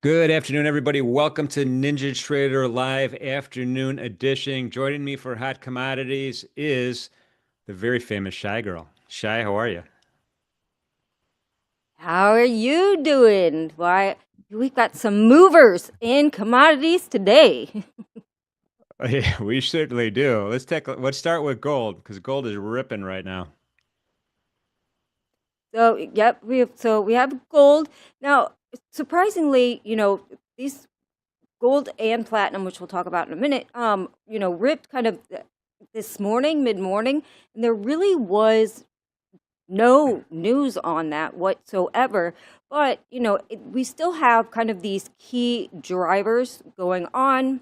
Good afternoon, everybody. Welcome to NinjaTrader Live Afternoon Edition. Joining me for Hot Commodities is the very famous Shy Girl. Shy, how are you? How are you doing? Why, we've got some movers in commodities today. Yeah, we certainly do. Let's start with gold because gold is ripping right now. So, yep, we have gold. Now, surprisingly, these gold and platinum, which we'll talk about in a minute, ripped kind of this morning, mid-morning, and there really was no news on that whatsoever. But, we still have kind of these key drivers going on.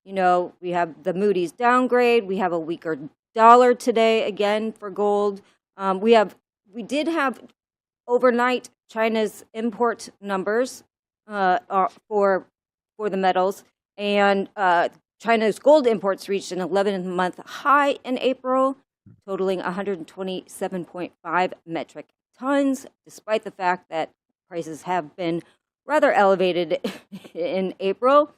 We have the Moody's downgrade. We have a weaker dollar today again for gold. We did have overnight China's import numbers for the metals, and China's gold imports reached an 11-month high in April, totaling 127.5 metric tons, despite the fact that prices have been rather elevated in April.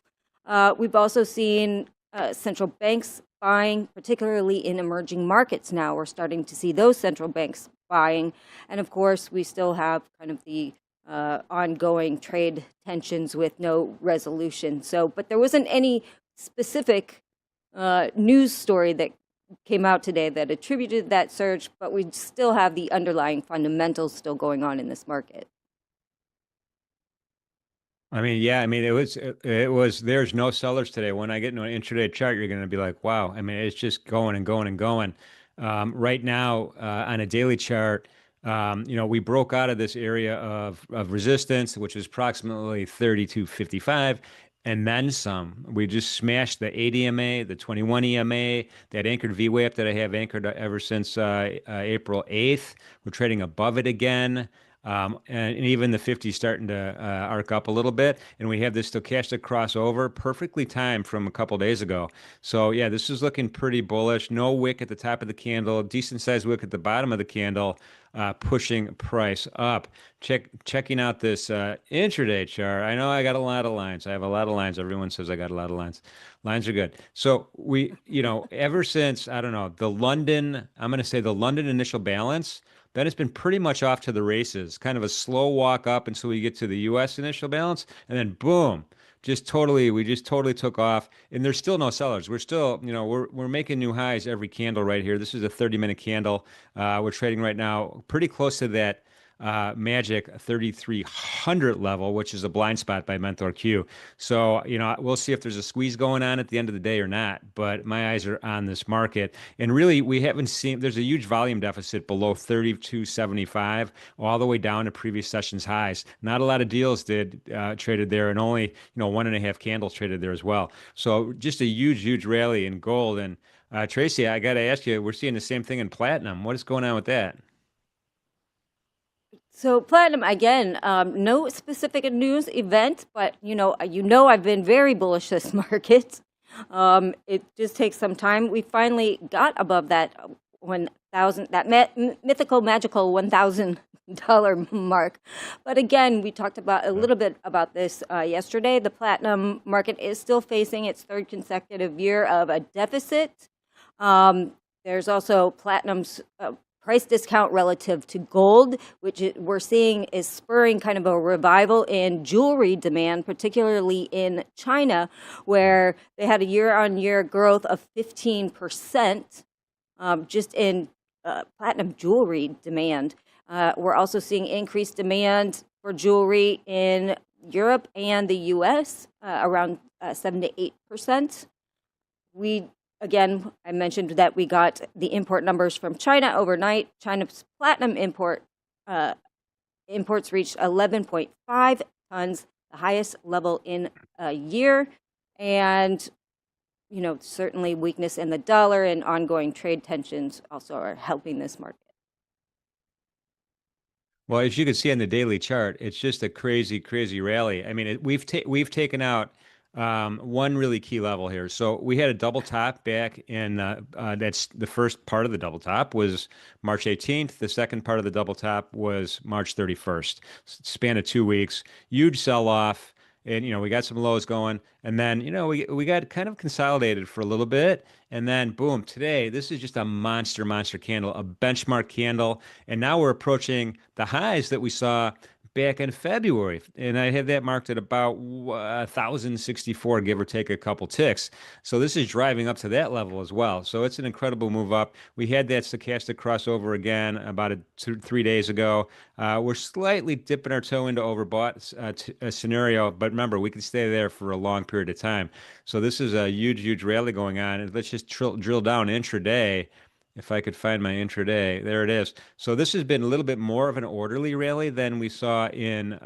We've also seen central banks buying, particularly in emerging markets now. We're starting to see those central banks buying. And of course, we still have kind of the ongoing trade tensions with no resolution. But there wasn't any specific news story that came out today that attributed that surge, but we still have the underlying fundamentals still going on in this market. There's no sellers today. When I get into an intraday chart, you're going to be like, wow. I mean, it's just going and going and going. Right now, on a daily chart, we broke out of this area of resistance, which is approximately 32.55, and then some. We just smashed the 8 EMA, the 21 EMA, that anchored VWAP that I have anchored ever since April 8th. We're trading above it again. And even the 50 starting to arc up a little bit. And we have this stochastic crossover, perfectly timed from a couple days ago. So yeah, this is looking pretty bullish. No wick at the top of the candle, decent sized wick at the bottom of the candle, pushing price up. Checking out this intraday chart. I know I got a lot of lines. I have a lot of lines. Everyone says I got a lot of lines. Lines are good. So ever since, I don't know, I'm going to say the London initial balance, then it's been pretty much off to the races, kind of a slow walk up until we get to the US initial balance, and then boom, we just totally took off. And there's still no sellers. We're still, we're making new highs every candle right here. This is a 30-minute candle. We're trading right now pretty close to that magic 3,300 level, which is a blind spot by Mentor Q. So, we'll see if there's a squeeze going on at the end of the day or not. But my eyes are on this market. And really, we haven't seen, there's a huge volume deficit below 32.75 all the way down to previous sessions highs. Not a lot of deals traded there, and only, 1.5 candles traded there as well. So just a huge, huge rally in gold. And Tracy, I got to ask you, we're seeing the same thing in platinum. What is going on with that? So platinum again, no specific news event, but I've been very bullish this market. It just takes some time. We finally got above that 1,000, mythical, magical $1,000 mark. But again, we talked about a little bit about this yesterday. The platinum market is still facing its third consecutive year of a deficit. There's also platinum's price discount relative to gold, which we're seeing is spurring kind of a revival in jewelry demand, particularly in China, where they had a year-on-year growth of 15% just in platinum jewelry demand. We're also seeing increased demand for jewelry in Europe and the U.S., around 7 to 8%. Again, I mentioned that we got the import numbers from China overnight. China's platinum imports reached 11.5 tons, the highest level in a year. And, certainly weakness in the dollar and ongoing trade tensions also are helping this market. Well, as you can see on the daily chart, it's just a crazy, crazy rally. I mean, we've taken out one really key level here. So we had a double top back in that's the first part of the double top was March 18th. The second part of the double top was March 31st. Span of 2 weeks, huge sell off. and we got some lows going, and then we got kind of consolidated for a little bit, and then boom, today this is just a monster candle, a benchmark candle, and now we're approaching the highs that we saw back in February, and I have that marked at about 1,064, give or take a couple ticks. So this is driving up to that level as well. So it's an incredible move up. We had that stochastic crossover again about 3 days ago. We're slightly dipping our toe into overbought scenario, but remember, we can stay there for a long period of time. So this is a huge rally going on. And let's just drill down intraday. If I could find my intraday, there it is. So this has been a little bit more of an orderly rally than we saw in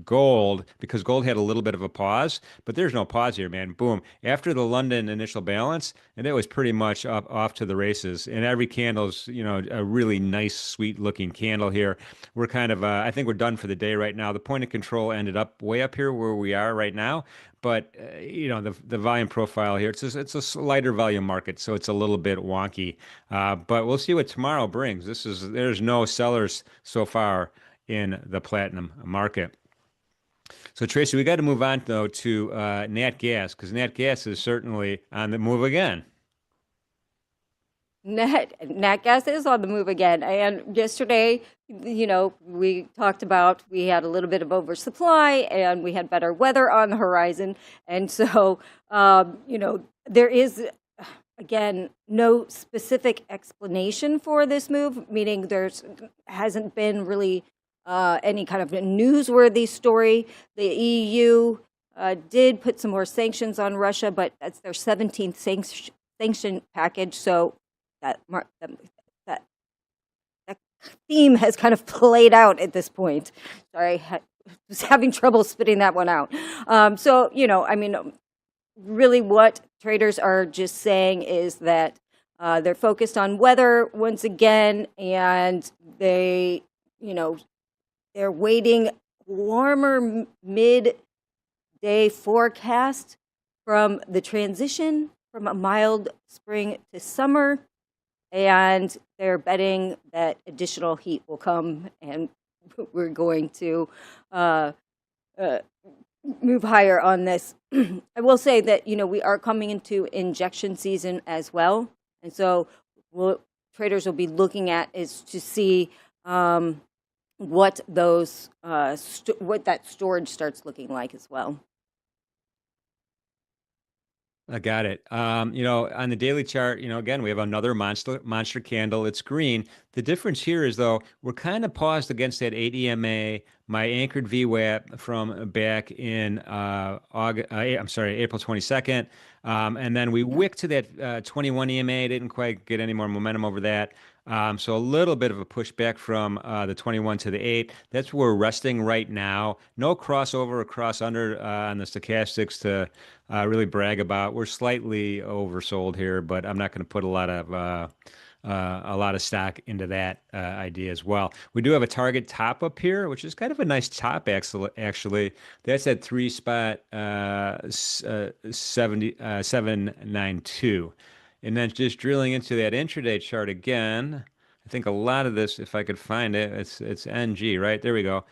gold, because gold had a little bit of a pause, but there's no pause here, man. Boom. After the London initial balance, and it was pretty much off to the races. And every candle's, a really nice, sweet looking candle here. We're kind of, I think we're done for the day right now. The point of control ended up way up here where we are right now. But the volume profile here, it's a lighter volume market, so it's a little bit wonky. But we'll see what tomorrow brings. There's no sellers so far in the platinum market. So Tracy, we got to move on though to nat gas, because nat gas is certainly on the move again. Nat gas is on the move again. And yesterday, we talked about we had a little bit of oversupply and we had better weather on the horizon. And so, there is, again, no specific explanation for this move, meaning hasn't been really any kind of a newsworthy story. The EU did put some more sanctions on Russia, but that's their 17th sanction package. So that theme has kind of played out at this point. Sorry, I was having trouble spitting that one out. So, really what traders are just saying is that they're focused on weather once again, and they're waiting warmer mid-day forecast from the transition from a mild spring to summer. And they're betting that additional heat will come, and we're going to move higher on this. I will say that, we are coming into injection season as well. And so what traders will be looking at is to see what what that storage starts looking like as well. I got it. On the daily chart, again, we have another monster candle. It's green. The difference here is, though, we're kind of paused against that 8 EMA, my anchored VWAP from back in April 22nd. And then we wicked to that 21 EMA, didn't quite get any more momentum over that. So a little bit of a pushback from the 21 to the 8. That's where we're resting right now. No crossover or cross under on the stochastics to really brag about. We're slightly oversold here, but I'm not going to put a lot of stock into that idea as well. We do have a target top up here, which is kind of a nice top actually. That's at 3 spot 792. And then just drilling into that intraday chart again, I think a lot of this, if I could find it, it's NG, right? There we go.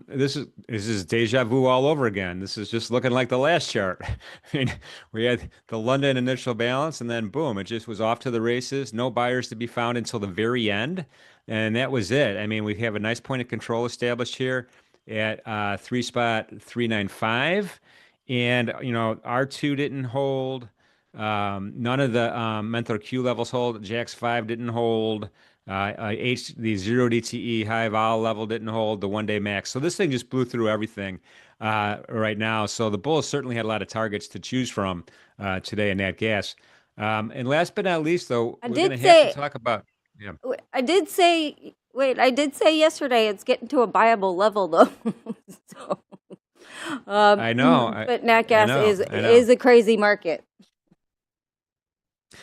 This is deja vu all over again. This is just looking like the last chart. I mean, we had the London initial balance, and then boom, it just was off to the races. No buyers to be found until the very end, and that was it. I mean, we have a nice point of control established here at 3 spot 395, and R2 didn't hold. None of the Mentor Q levels hold. JAX 5 didn't hold. The 0 DTE high vol level didn't hold. The 1 day max. So this thing just blew through everything right now. So the bulls certainly had a lot of targets to choose from today in nat gas. And last but not least, though, we're going to have to talk about. Yeah. I did say yesterday it's getting to a buyable level, though. So, I know. But nat gas is a crazy market.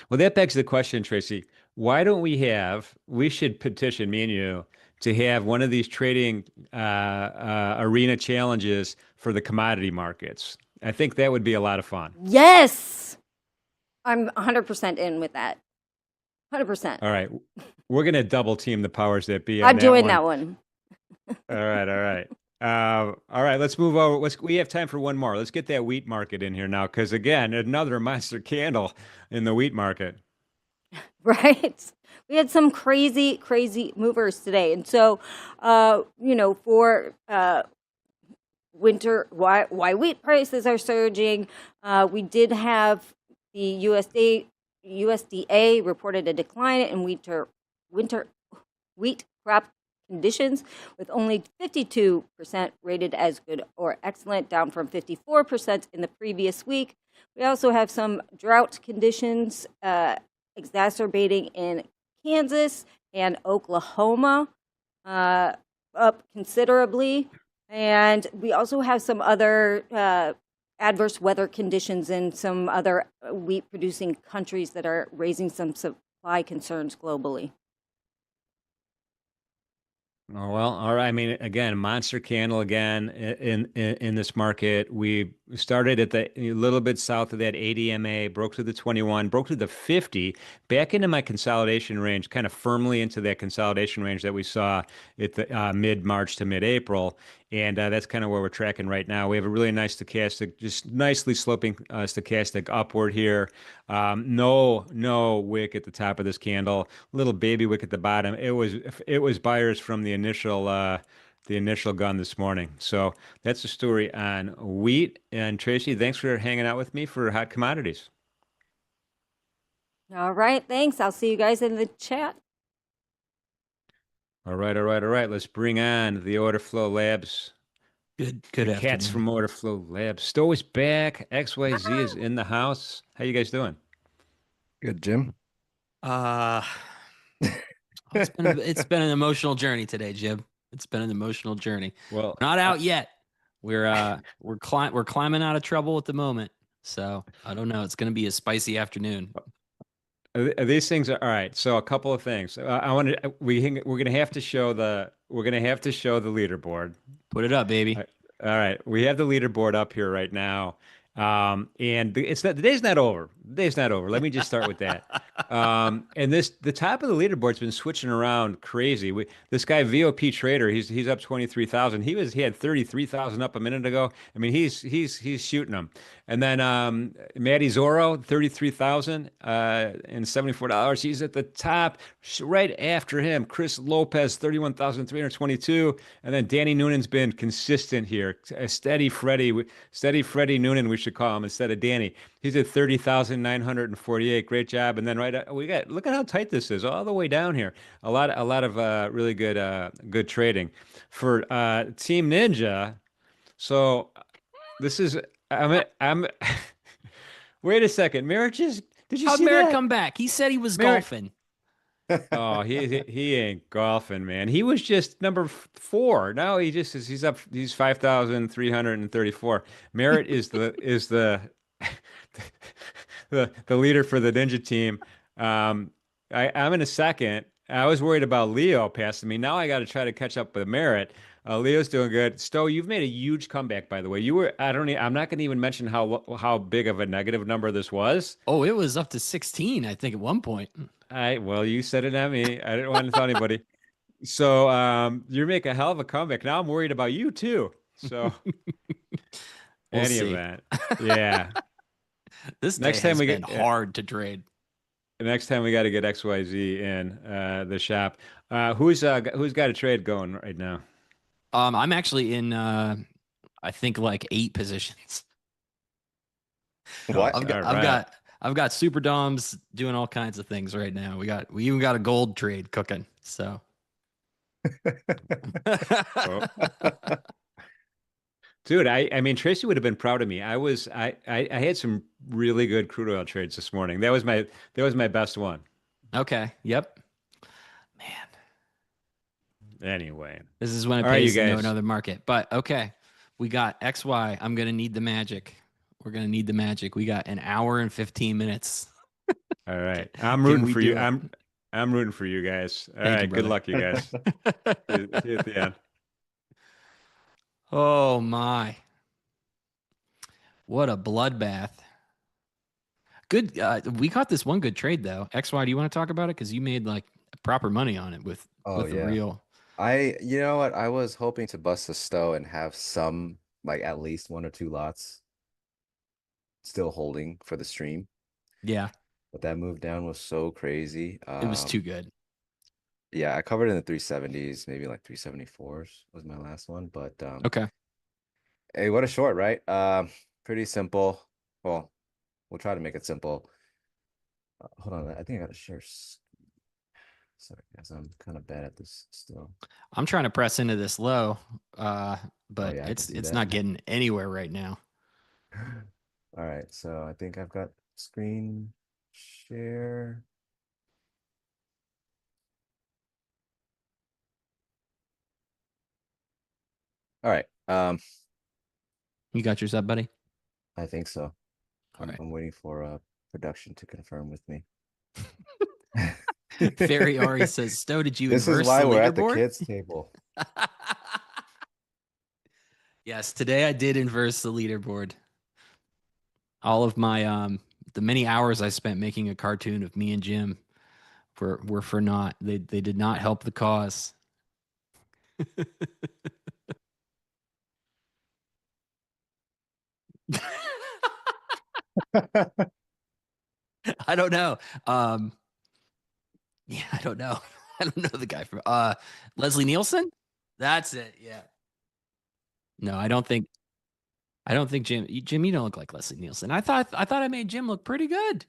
Well, that begs the question, Tracy. Why don't we should petition, me and you, to have one of these trading arena challenges for the commodity markets. I think that would be a lot of fun. Yes. I'm 100% in with that. 100%. All right. We're going to double team the powers that be. I'm doing that one. All right. All right, let's move over. We have time for one more. Let's get that wheat market in here now, because again, another monster candle in the wheat market. Right? We had some crazy, crazy movers today. And so, for winter, why wheat prices are surging, we did have the USDA reported a decline in winter wheat crop conditions, with only 52% rated as good or excellent, down from 54% in the previous week. We also have some drought conditions exacerbating in Kansas and Oklahoma, up considerably. And we also have some other adverse weather conditions in some other wheat producing countries that are raising some supply concerns globally. Oh, well, all right. I mean, again, monster candle again in this market. We started at the a little bit south of that 80 MA, broke to the 21, broke to the 50, back into my consolidation range, kind of firmly into that consolidation range that we saw at the mid-March to mid-April. And that's kind of where we're tracking right now. We have a really nice stochastic, just nicely sloping stochastic upward here. No wick at the top of this candle, little baby wick at the bottom. It was buyers from the initial gun this morning. So that's the story on wheat. And Tracy, thanks for hanging out with me for hot commodities. All right, thanks. I'll see you guys in the chat. All right, all right, all right. Let's bring on the OrderFlow Labs. Good The cats afternoon. from OrderFlow Labs. Stowe is back. XYZ is in the house. How you guys doing? Good, Jim. Uh it's been an emotional journey today, Jim. It's been an emotional journey. Well, We're not out yet. We're climbing out of trouble at the moment. So I don't know. It's going to be a spicy afternoon. these things are all right. So a couple of things. I want to we're gonna have to show the leaderboard. Put it up, baby. All right, we have the leaderboard up here right now, and the day's not over. The day's not over. Let me just start with that. And the top of the leaderboard's been switching around crazy. This guy VOP Trader, he's up 23,000. He had 33,000 up a minute ago. I mean, he's shooting them. And then Matty Zorro, 33,000 and $74. He's at the top. Right after him, Chris Lopez, 31,322. And then Danny Noonan's been consistent here. Steady Freddie Noonan, we should call him instead of Danny. He's at 30,948. Great job. And then look at how tight this is all the way down here. A lot of really good trading for Team Ninja. So this is I'm wait a second. Merritt did you How'd see Merritt that? come back? He said he was Merritt- golfing. Oh, he ain't golfing, man. He was just number 4. Now he's up. He's 5,334. Merritt is the the leader for the Ninja team. I'm in a second. I was worried about Leo passing me. Now I got to try to catch up with Merritt. Leo's doing good. Stowe, you've made a huge comeback, by the way. I'm not going to even mention how big of a negative number this was. Oh, it was up to 16, I think, at one point. Well, you said it, not me. I didn't want to tell anybody. So, you're making a hell of a comeback. Now I'm worried about you too. So, We'll any see. event, yeah. This day Next time has we been get hard to trade. next time we got to get XYZ in the shop. Who's got a trade going right now? I'm actually in I think like 8 positions. What? I've got super doms doing all kinds of things right now. We even got a gold trade cooking. So Oh. Dude, I mean Tracy would have been proud of me. I had some really good crude oil trades this morning. That was my best one. Okay. Yep. Man, Anyway. this is when it All right, pays you to know guys. another market. But okay, we got XY. I'm gonna need the magic. We're gonna need the magic. We got an hour and 15 minutes. All right. I'm Can rooting we for do you. it? I'm rooting for you guys. All Thank you, right. Good brother. luck, you guys. See you at the end. Oh my. What a bloodbath. Good. We caught this one good trade though. XY, do you want to talk about it? Because you made like proper money on it with Oh, the yeah. real. You know what? I was hoping to bust a stow and have some, like at least one or two lots still holding for the stream. Yeah, But that move down was so crazy. it was too good. Yeah, I covered in the 370s, maybe like 374s was my last one. But Okay. hey, what a short, right? Pretty simple. Well, we'll try to make it simple. Hold on, I think I gotta share. Sorry, guys, I'm kind of bad at this still. I'm trying to press into this low, Oh but yeah, I can see it's that. not getting anywhere right now. All right, so I think I've got screen share. All right, You got yours up, buddy? I think so. All right. I'm waiting for production to confirm with me. Fairy Ari says, Stowe, did you This is inverse the why we're at the leaderboard? kids' table. Yes, today I did inverse the leaderboard. All of my the many hours I spent making a cartoon of me and Jim were for naught. They did not help the cause. I don't know. Yeah, I don't know. I don't know the guy from Leslie Nielsen. That's it. Yeah. No, I don't think Jim, you don't look like Leslie Nielsen. I thought I made Jim look pretty good.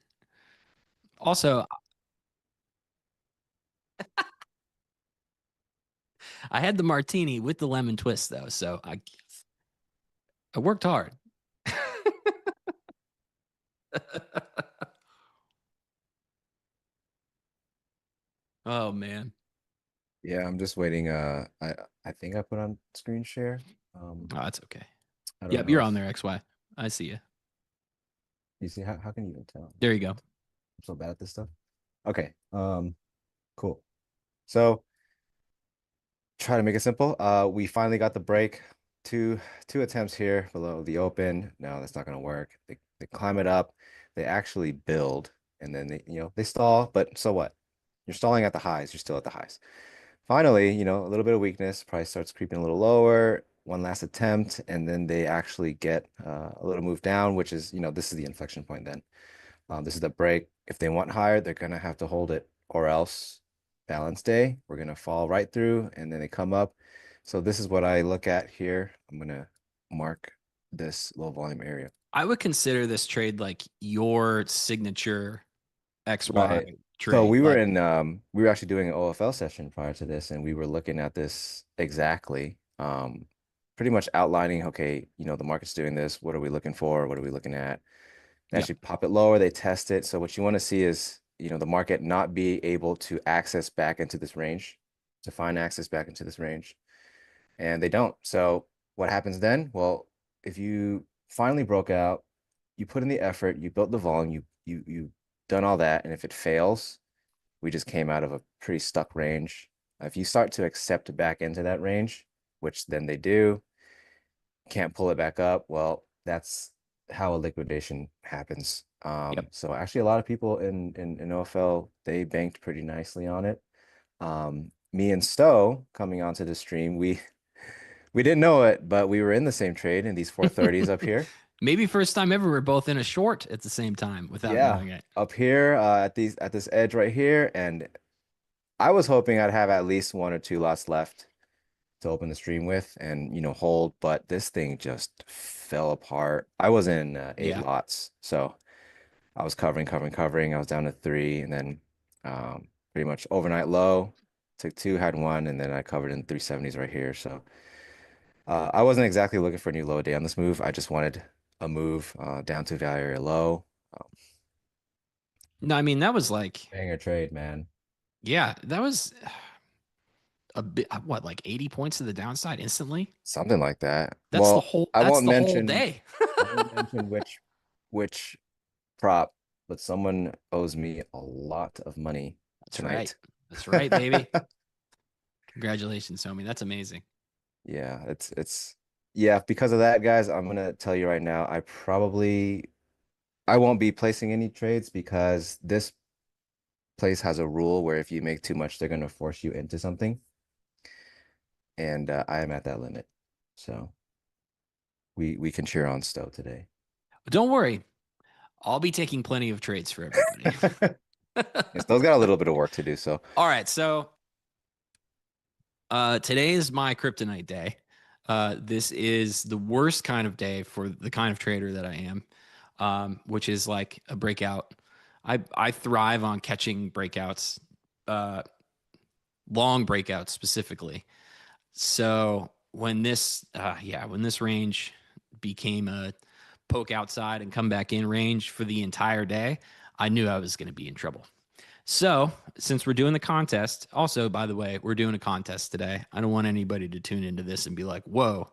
Also, I had the martini with the lemon twist though, so I worked hard. Oh man. Yeah, I'm just waiting. I think I put on screen share. Oh, that's okay. I don't Yep, know you're if on there, XY. I see you. you see how can you even tell? There you go. I'm so bad at this stuff. Okay. Cool. So try to make it simple. We finally got the break. Two attempts here below the open. No, that's not gonna work. They climb it up. They actually build, and then they stall. But so what? You're stalling at the highs. You're still at the highs. Finally, a little bit of weakness. Price starts creeping a little lower. One last attempt, and then they actually get a little move down, which is, this is the inflection point then. This is the break. If they want higher, they're gonna have to hold it, or else balance day, we're gonna fall right through, and then they come up. So this is what I look at here. I'm gonna mark this low volume area. I would consider this trade like your signature XY Right. So trade. Like, we were actually doing an OFL session prior to this, and we were looking at this exactly. Pretty much outlining, okay, the market's doing this. What are we looking for? What are we looking at? They yeah, actually pop it lower, they test it. So what you want to see is, the market not be able to access back into this range, to find access back into this range. And they don't. So what happens then? Well, if you finally broke out, you put in the effort, you built the volume, you done all that, and if it fails, we just came out of a pretty stuck range. If you start to accept back into that range, which then they do, can't pull it back up, well, that's how a liquidation happens. yep. So actually a lot of people in OFL, they banked pretty nicely on it. Me and Stowe coming onto the stream, we didn't know it, but we were in the same trade in these 430s up here. Maybe first time ever we're both in a short at the same time without Yeah, knowing it. up here at this edge right here, and I was hoping I'd have at least one or two lots left to open the stream with and hold, but this thing just fell apart. I was in eight Yeah. lots, so I was covering. I was down to three, and then pretty much overnight low. Took two, had one, and then I covered in 370s right here. So I wasn't exactly looking for a new low day on this move. I just wanted a move down to value area low. No, I mean that was like, Banger trade, man. yeah, that was a bit what, like 80 points to the downside instantly? Something like that. That's the Well, whole that's the whole day. I won't mention which prop, but someone owes me a lot of money That's right. tonight. That's right, baby. Congratulations, homie. That's amazing. Yeah, it's yeah, because of that, guys, I'm gonna tell you right now, I won't be placing any trades because this place has a rule where if you make too much, they're gonna force you into something. and I am at that limit. So we can cheer on Stowe today. Don't worry, I'll be taking plenty of trades for everybody. Stowe's got a little bit of work to do. So all right, so today is my kryptonite day. This is the worst kind of day for the kind of trader that I am, which is like a breakout. I thrive on catching breakouts, long breakouts specifically. So when this range became a poke outside and come back in range for the entire day, I knew I was going to be in trouble. So, since we're doing the contest, also, by the way, we're doing a contest today. I don't want anybody to tune into this and be like, whoa,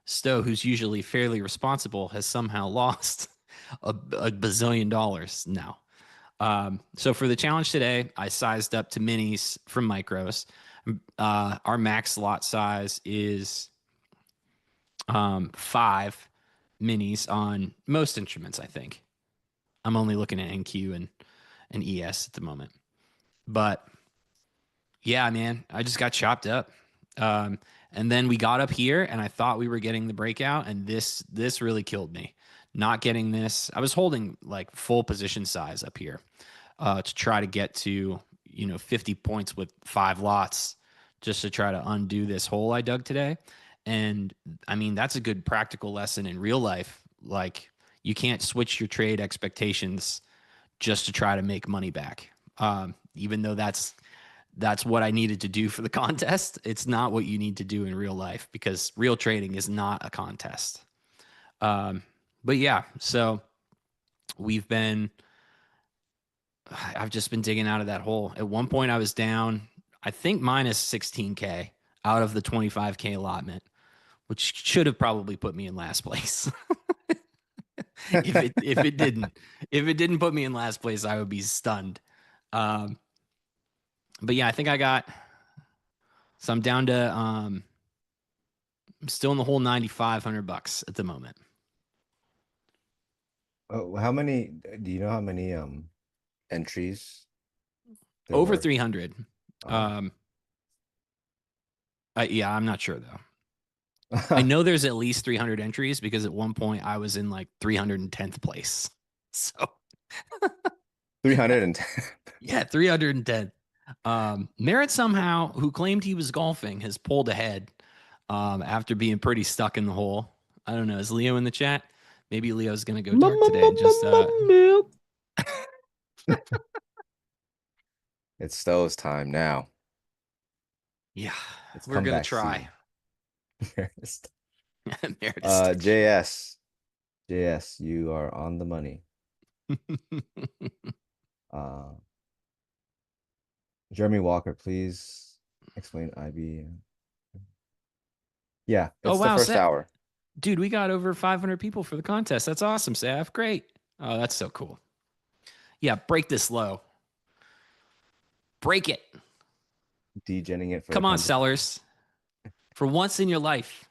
Stowe, who's usually fairly responsible, has somehow lost a bazillion dollars. No. So, for the challenge today, I sized up to minis from micros. Our max lot size is 5 minis on most instruments, I think. I'm only looking at NQ and ES at the moment. But yeah, man, I just got chopped up. And then we got up here and I thought we were getting the breakout, and this really killed me. Not getting this. I was holding like full position size up here to try to get to, 50 points with 5 lots just to try to undo this hole I dug today. And I mean, that's a good practical lesson in real life. Like, you can't switch your trade expectations just to try to make money back. Even though that's what I needed to do for the contest, it's not what you need to do in real life, because real trading is not a contest. But yeah, so I've just been digging out of that hole. At one point I was down, I think minus 16K out of the 25K allotment, which should have probably put me in last place. if it didn't put me in last place, I would be stunned. But yeah, I think so I'm down to I'm still in the hole $9,500 at the moment. oh, do you know how many entries there Over were? 300. Yeah, I'm not sure though. I know there's at least 300 entries because at one point I was in like 310th place. So 310. yeah, 310. Merritt somehow, who claimed he was golfing, has pulled ahead after being pretty stuck in the hole. I don't know. Is Leo in the chat? Maybe Leo's going to go dark today and just It's Stowe's time now. yeah, It's we're going to comeback try. season. Meredith. JS, you are on the money. Jeremy Walker, please explain IB. Yeah, Oh, it's the wow. first hour. Dude, we got over 500 people for the contest. That's awesome, Saf. Great. Oh, that's so cool. Yeah, break this low. Break it. Degenning it for Come the on, contest. sellers. For once in your life,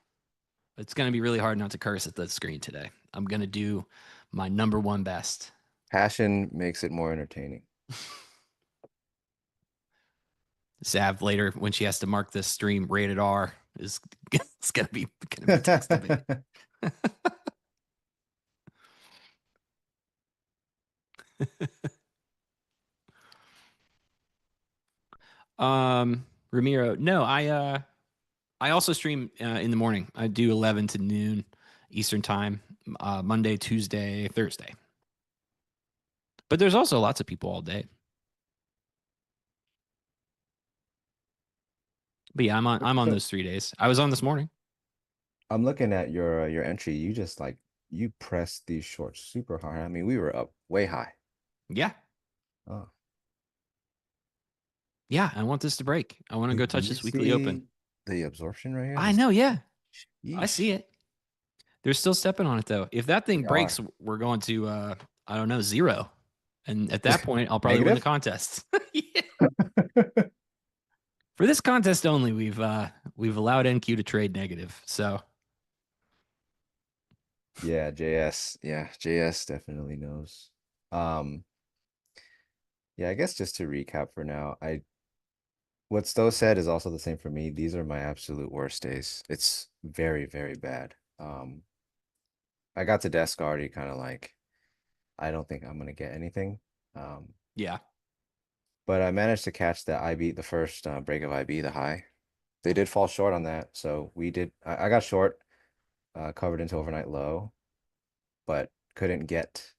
it's going to be really hard not to curse at the screen today. I'm going to do my number one best. Passion makes it more entertaining. Sav later, when she has to mark this stream rated R, is it's gonna be texting me. Ramiro, no, I also stream in the morning. I do 11 to noon Eastern time, Monday, Tuesday, Thursday. But there's also lots of people all day. But yeah, I'm on those 3 days. I was on this morning. I'm looking at your entry. You just you pressed these shorts super hard. I mean, we were up way high. Yeah. Oh. Yeah, I want this to break. I want to go touch this weekly open. The absorption right here. I know, yeah. Yeesh. I see it. They're still stepping on it though. If that thing breaks, are. we're going to I don't know, 0. And at that point, I'll probably win the contest. For this contest only, we've allowed NQ to trade negative. So yeah, JS definitely knows. Yeah, I guess just to recap for now, what Stowe said is also the same for me. These are my absolute worst days. It's very, very bad. I got to desk already kind of like, I don't think I'm gonna get anything. Um, Yeah. but I managed to catch the IB, the first break of IB, the high. They did fall short on that, so we did. I got short, covered into overnight low, but couldn't get.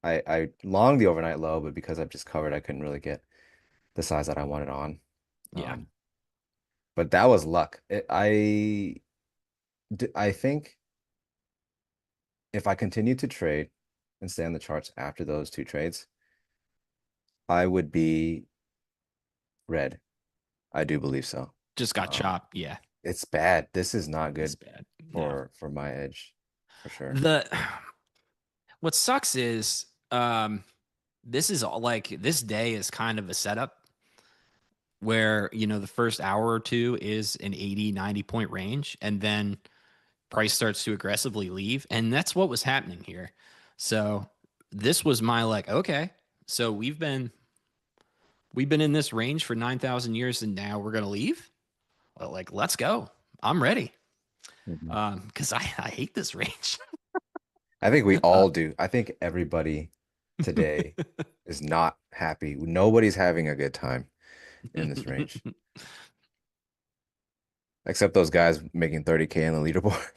I longed the overnight low, but because I've just covered, I couldn't really get the size that I wanted on. Yeah. Um, but that was luck. I think if I continued to trade and stay on the charts after those two trades, I would be red. I do believe so. Just got Um, chopped. Yeah. it's bad. This is not It's good bad. No. for my edge, for sure. The what sucks is this is all like this day is kind of a setup where, the first hour or two is an 80, 90 point range, and then price starts to aggressively leave. And that's what was happening here. So this was my like, okay, so we've been in this range for 9,000 years and now we're gonna leave. Well, like, let's go. I'm ready. Mhm. Because I hate this range. I think we all do. I think everybody today is not happy. Nobody's having a good time in this range, except those guys making 30K on the leaderboard.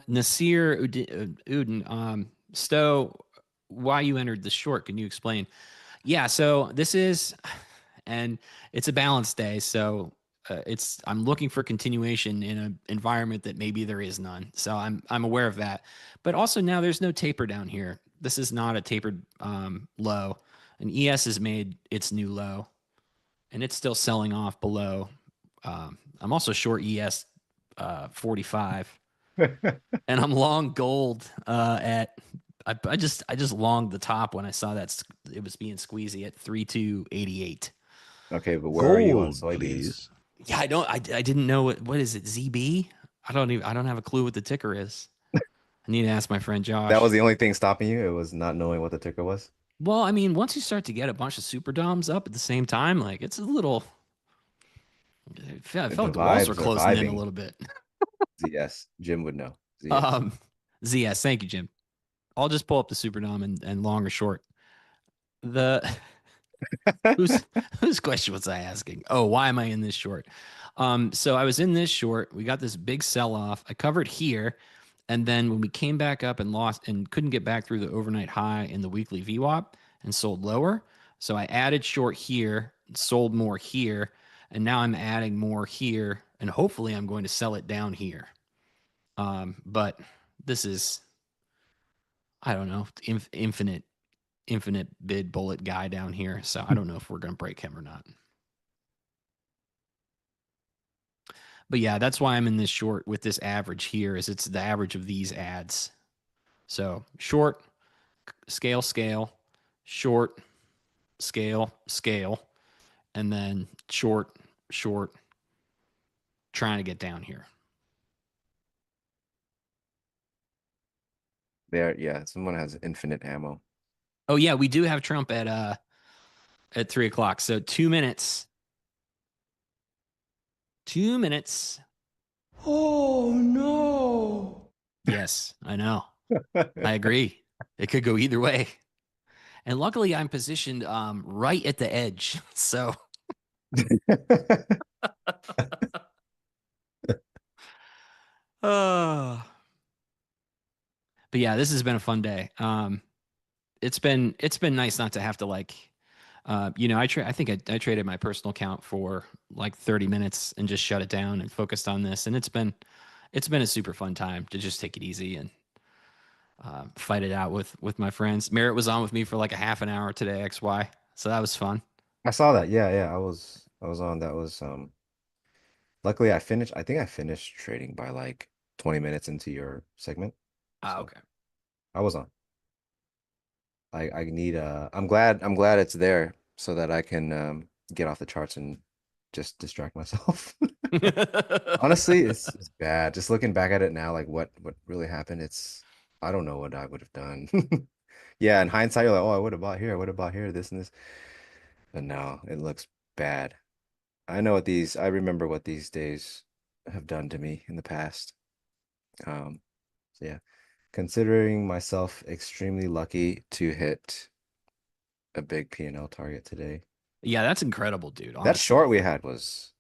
Nasir Uden, Stowe, why you entered the short? Can you explain? Yeah, so this is, and it's a balance day, so I'm looking for continuation in an environment that maybe there is none. So I'm aware of that, but also now there's no taper down here. This is not a tapered low, and ES has made its new low, and it's still selling off below. I'm also short ES 45, and I'm long gold at. I just longed the top when I saw that it was being squeezy at 3288. Okay, but where are you on Hold, soybeans? please. Yeah, I didn't know what is it, ZB? I don't have a clue what the ticker is. I need to ask my friend That was Josh. the only thing stopping you. It was not knowing what the ticker was. Well, I mean, once you start to get a bunch of super doms up at the same time, like it's a little. I felt The like the walls were vibes are closing in a vibing. little bit. ZS. Jim would know. ZS. Um, ZS, thank you, Jim. I'll just pull up the super dom and long or short. The whose whose question was I asking? Oh, why am I in this short? So I was in this short. We got this big sell off. I covered here, and then when we came back up and lost and couldn't get back through the overnight high in the weekly VWAP and sold lower. So I added short here, sold more here, and now I'm adding more here, and hopefully I'm going to sell it down here. But this is, I don't know, infinite bid bullet guy down here. So I don't know if we're going to break him or not. But yeah, that's why I'm in this short with this average here, is it's the average of these ads. So short, scale, scale, short, scale, scale, and then short, short, trying to get down here. There, yeah, someone has infinite ammo. Oh yeah, we do have Trump at 3:00. So 2 minutes. 2 minutes. Oh no. Yes, I know. I agree. It could go either way. And luckily I'm positioned right at the edge. So uh but yeah, this has been a fun day. It's been nice not to have to like I think I traded my personal account for like 30 minutes and just shut it down and focused on this, and it's been a super fun time to just take it easy and fight it out with my friends. Merritt was on with me for like a half an hour today, XY, so that was fun. I saw that. Yeah, yeah. I was on. That was luckily I think I finished trading by like 20 minutes into your segment. Ah, So okay. I was on. I need I'm glad it's there so that I can get off the charts and just distract myself. Honestly, it's bad. Just looking back at it now, like what really happened, I don't know what I would have done. Yeah, in hindsight, you're like, oh, I would have bought here, I would have bought here, this and this. But no, it looks bad. I remember what these days have done to me in the past. So yeah, considering myself extremely lucky to hit a big P&L target today. Yeah, that's incredible, dude. That Honestly. short we had was,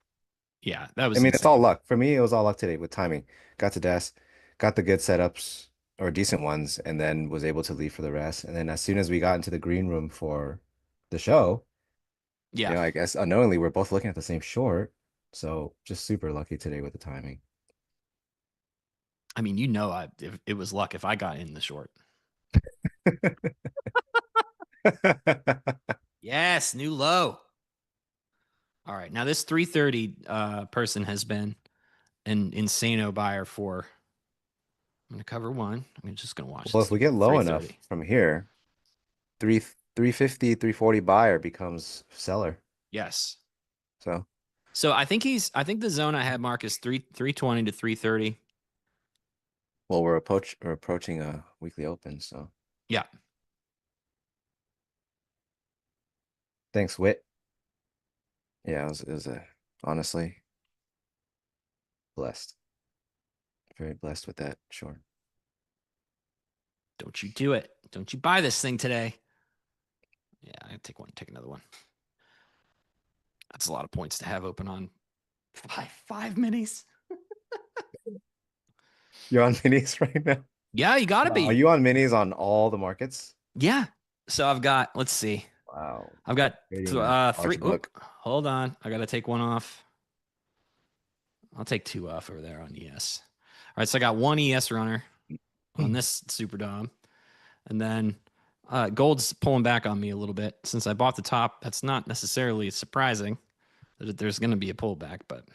Yeah, that I was mean, it's all insane. luck. For me, it was all luck today with timing. Got to desk, got the good setups or decent ones, and then was able to leave for the rest. And then as soon as we got into the green room for the show, Yeah. I guess unknowingly we're both looking at the same short. So just super lucky today with the timing. I mean, it was luck if I got in the short. Yes, new low. All right. Now this 330 person has been an insano buyer for. I'm going to cover one. I'm just going to watch Well, this if we get low enough 330. from here, 350, 340 buyer becomes seller. Yes. So, So I think the zone I had marked is 320 to 330. well, we're approaching a weekly open. So Yeah. thanks, Wit. Yeah, it was honestly blessed. Very blessed with that short. Don't you do it. Don't you buy this thing today. Yeah, I take another one. That's a lot of points to have open on five minis. You're on minis right now? Yeah, you gotta Wow. Are be. you on minis on all the markets? Yeah. So I've got, let's see. Wow. I've got Creating that three. large Oop, book. hold on. I gotta take one off. I'll take two off over there on ES. All right, so I got one ES runner on this Super Dom. And then gold's pulling back on me a little bit. Since I bought the top, that's not necessarily surprising that there's going to be a pullback, but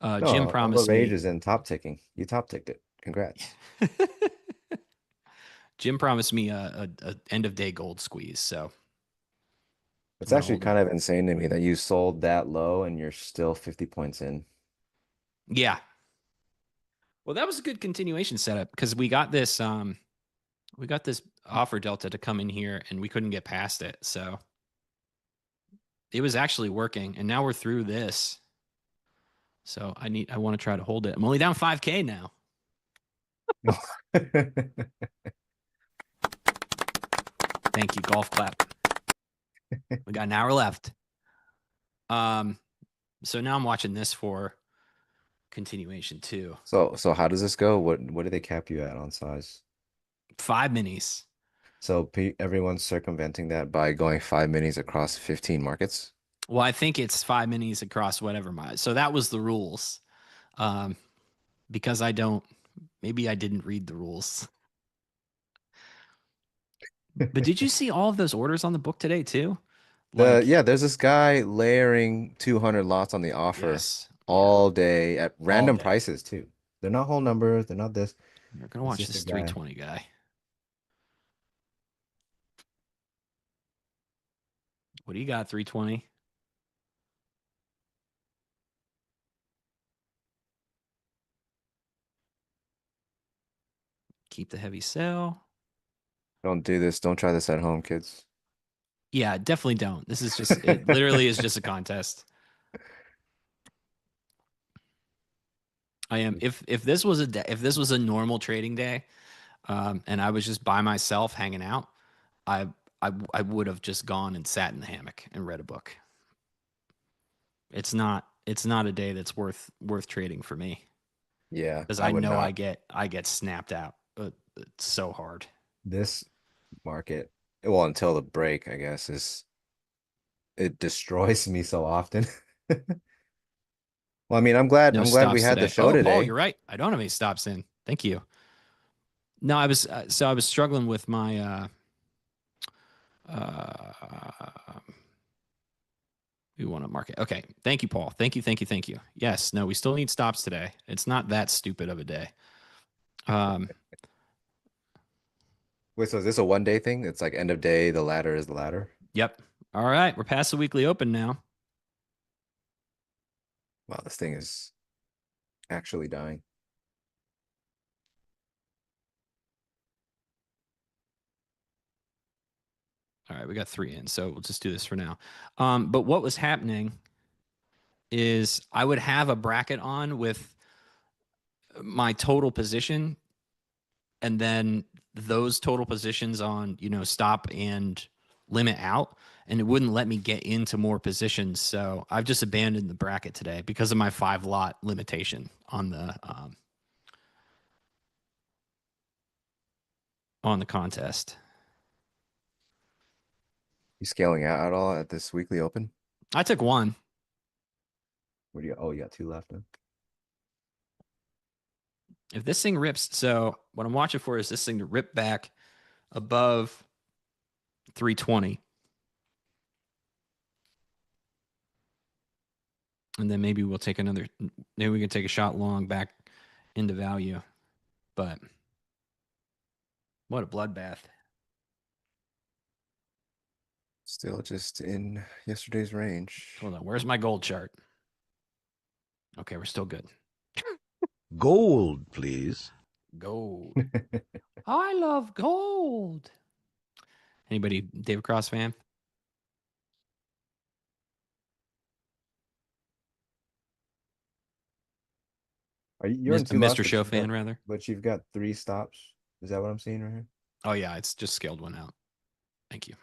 Jim No, all the promised rage me. is in top ticking. You top ticked it. Congrats. Jim promised me a end of day gold squeeze, so It's I'm gonna actually hold him. kind of insane to me that you sold that low and you're still 50 points in. Yeah. Well, that was a good continuation setup because we got this offer delta to come in here and we couldn't get past it, so it was actually working. And now we're through this, so I want to try to hold it. I'm only down 5K now. Thank you. Golf clap. We got an hour left. So now I'm watching this for continuation too. So how does this go? What do they cap you at on size? 5 minis. So everyone's circumventing that by going 5 minis across 15 markets. Well, I think it's 5 minis across whatever my. So that was the rules. Because maybe I didn't read the rules. But did you see all of those orders on the book today too? There's this guy layering 200 lots on the offer Yes, all day at all random day. prices too. They're not whole numbers. They're not this. You're gonna It's watch just a this guy. 320 guy. What do you got? 320. Keep the heavy sell. Don't do this. Don't try this at home, kids. Yeah, definitely don't. This is just it. Literally is just a contest. I am. If this was a normal trading day, and I was just by myself hanging out, I I would have just gone and sat in the hammock and read a book. It's not a day that's worth trading for me Yeah, because I I would know not. I get snapped out. It's so hard. This market, well, until the break, I guess, it destroys me so often. Well, I mean, No I'm glad we stops had the today. show Oh, Paul, today. you're right. I don't have any stops in. Thank you. No, I was I was struggling with my we want to market. Okay. Thank you, Paul. Thank you. Thank you. Thank you. Yes. No, we still need stops today. It's not that stupid of a day. Um, Wait, so is this a 1 day thing? It's like end of day, the ladder is the ladder. yep. All right. We're past the weekly open now. Wow, this thing is actually dying. All right, we got 3 in, so we'll just do this for now. But what was happening is I would have a bracket on with my total position, and then those total positions on, stop and limit out, and it wouldn't let me get into more positions. So I've just abandoned the bracket today because of my 5 lot limitation on the contest. You scaling out at all at this weekly open? I took 1. What do you? Oh, you got 2 left now. If this thing rips, so what I'm watching for is this thing to rip back above 320. And then maybe we can take a shot long back into value. But what a bloodbath. Still just in yesterday's range. Hold on. Where's my gold chart? Okay, we're still good. Gold, please. Gold. I love gold. Anybody David Cross fan? You're in 2 Mr. lots, Show fan, rather. but you've got 3 stops. Is that what I'm seeing right here? Oh, yeah, it's just scaled one out. Thank you.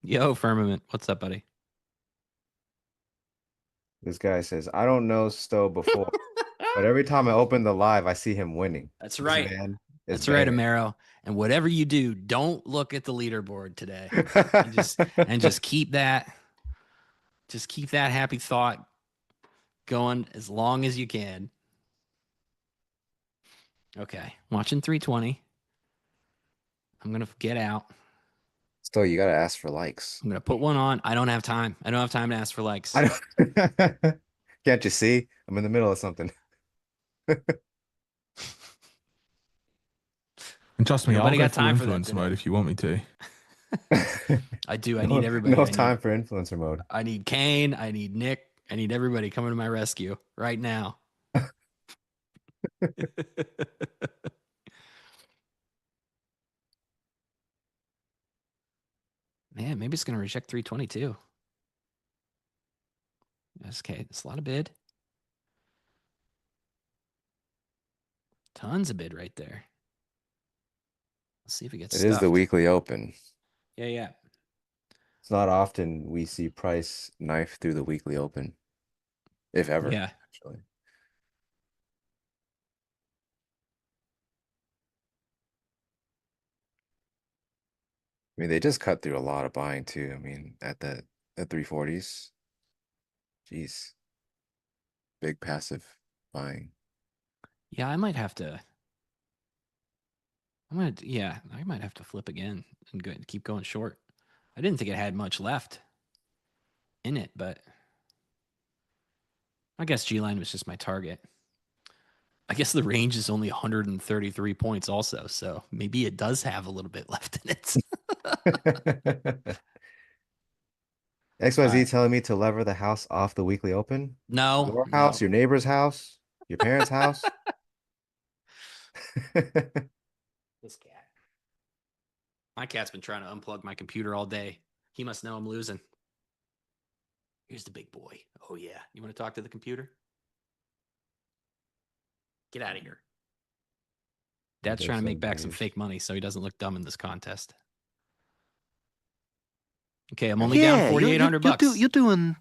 Yo, Firmament. What's up, buddy? This guy says, I don't know Stowe before, but every time I open the live, I see him winning. That's This right. man is That's right, banging. Amaro. And whatever you do, don't look at the leaderboard today. and just keep that happy thought going as long as you can. Okay, watching 320. I'm gonna get out. Stowe, you gotta ask for likes. I'm gonna put one on. I don't have time. I don't have time to ask for likes. I don't... Can't you see? I'm in the middle of something. And trust me, Nobody I'll got go full time for that influence mode today. if you want me to. I do. I need everybody. No I need, time for influencer mode. I need Kane. I need Nick. I need everybody coming to my rescue right now. Man, maybe it's going to reject 322. That's okay. It's a lot of bid. Tons of bid right there. Let's see if it gets It stuffed. is the weekly open. Yeah. It's not often we see price knife through the weekly open. If ever, Yeah. actually. I mean, they just cut through a lot of buying too. I mean, at 340s. Jeez. Big passive buying. Yeah, I might have to. I might have to flip again and keep going short. I didn't think it had much left in it, but I guess G-line was just my target. I guess the range is only 133 points also, so maybe it does have a little bit left in it. XYZ right. telling me to lever the house off the weekly open? No. Your house, your neighbor's house, your parents' house? This cat. My cat's been trying to unplug my computer all day. He must know I'm losing. Here's the big boy. Oh, yeah. You want to talk to the computer? Get out of here. Dad's trying to make back some fake money so he doesn't look dumb in this contest. Okay, I'm only down $4,800.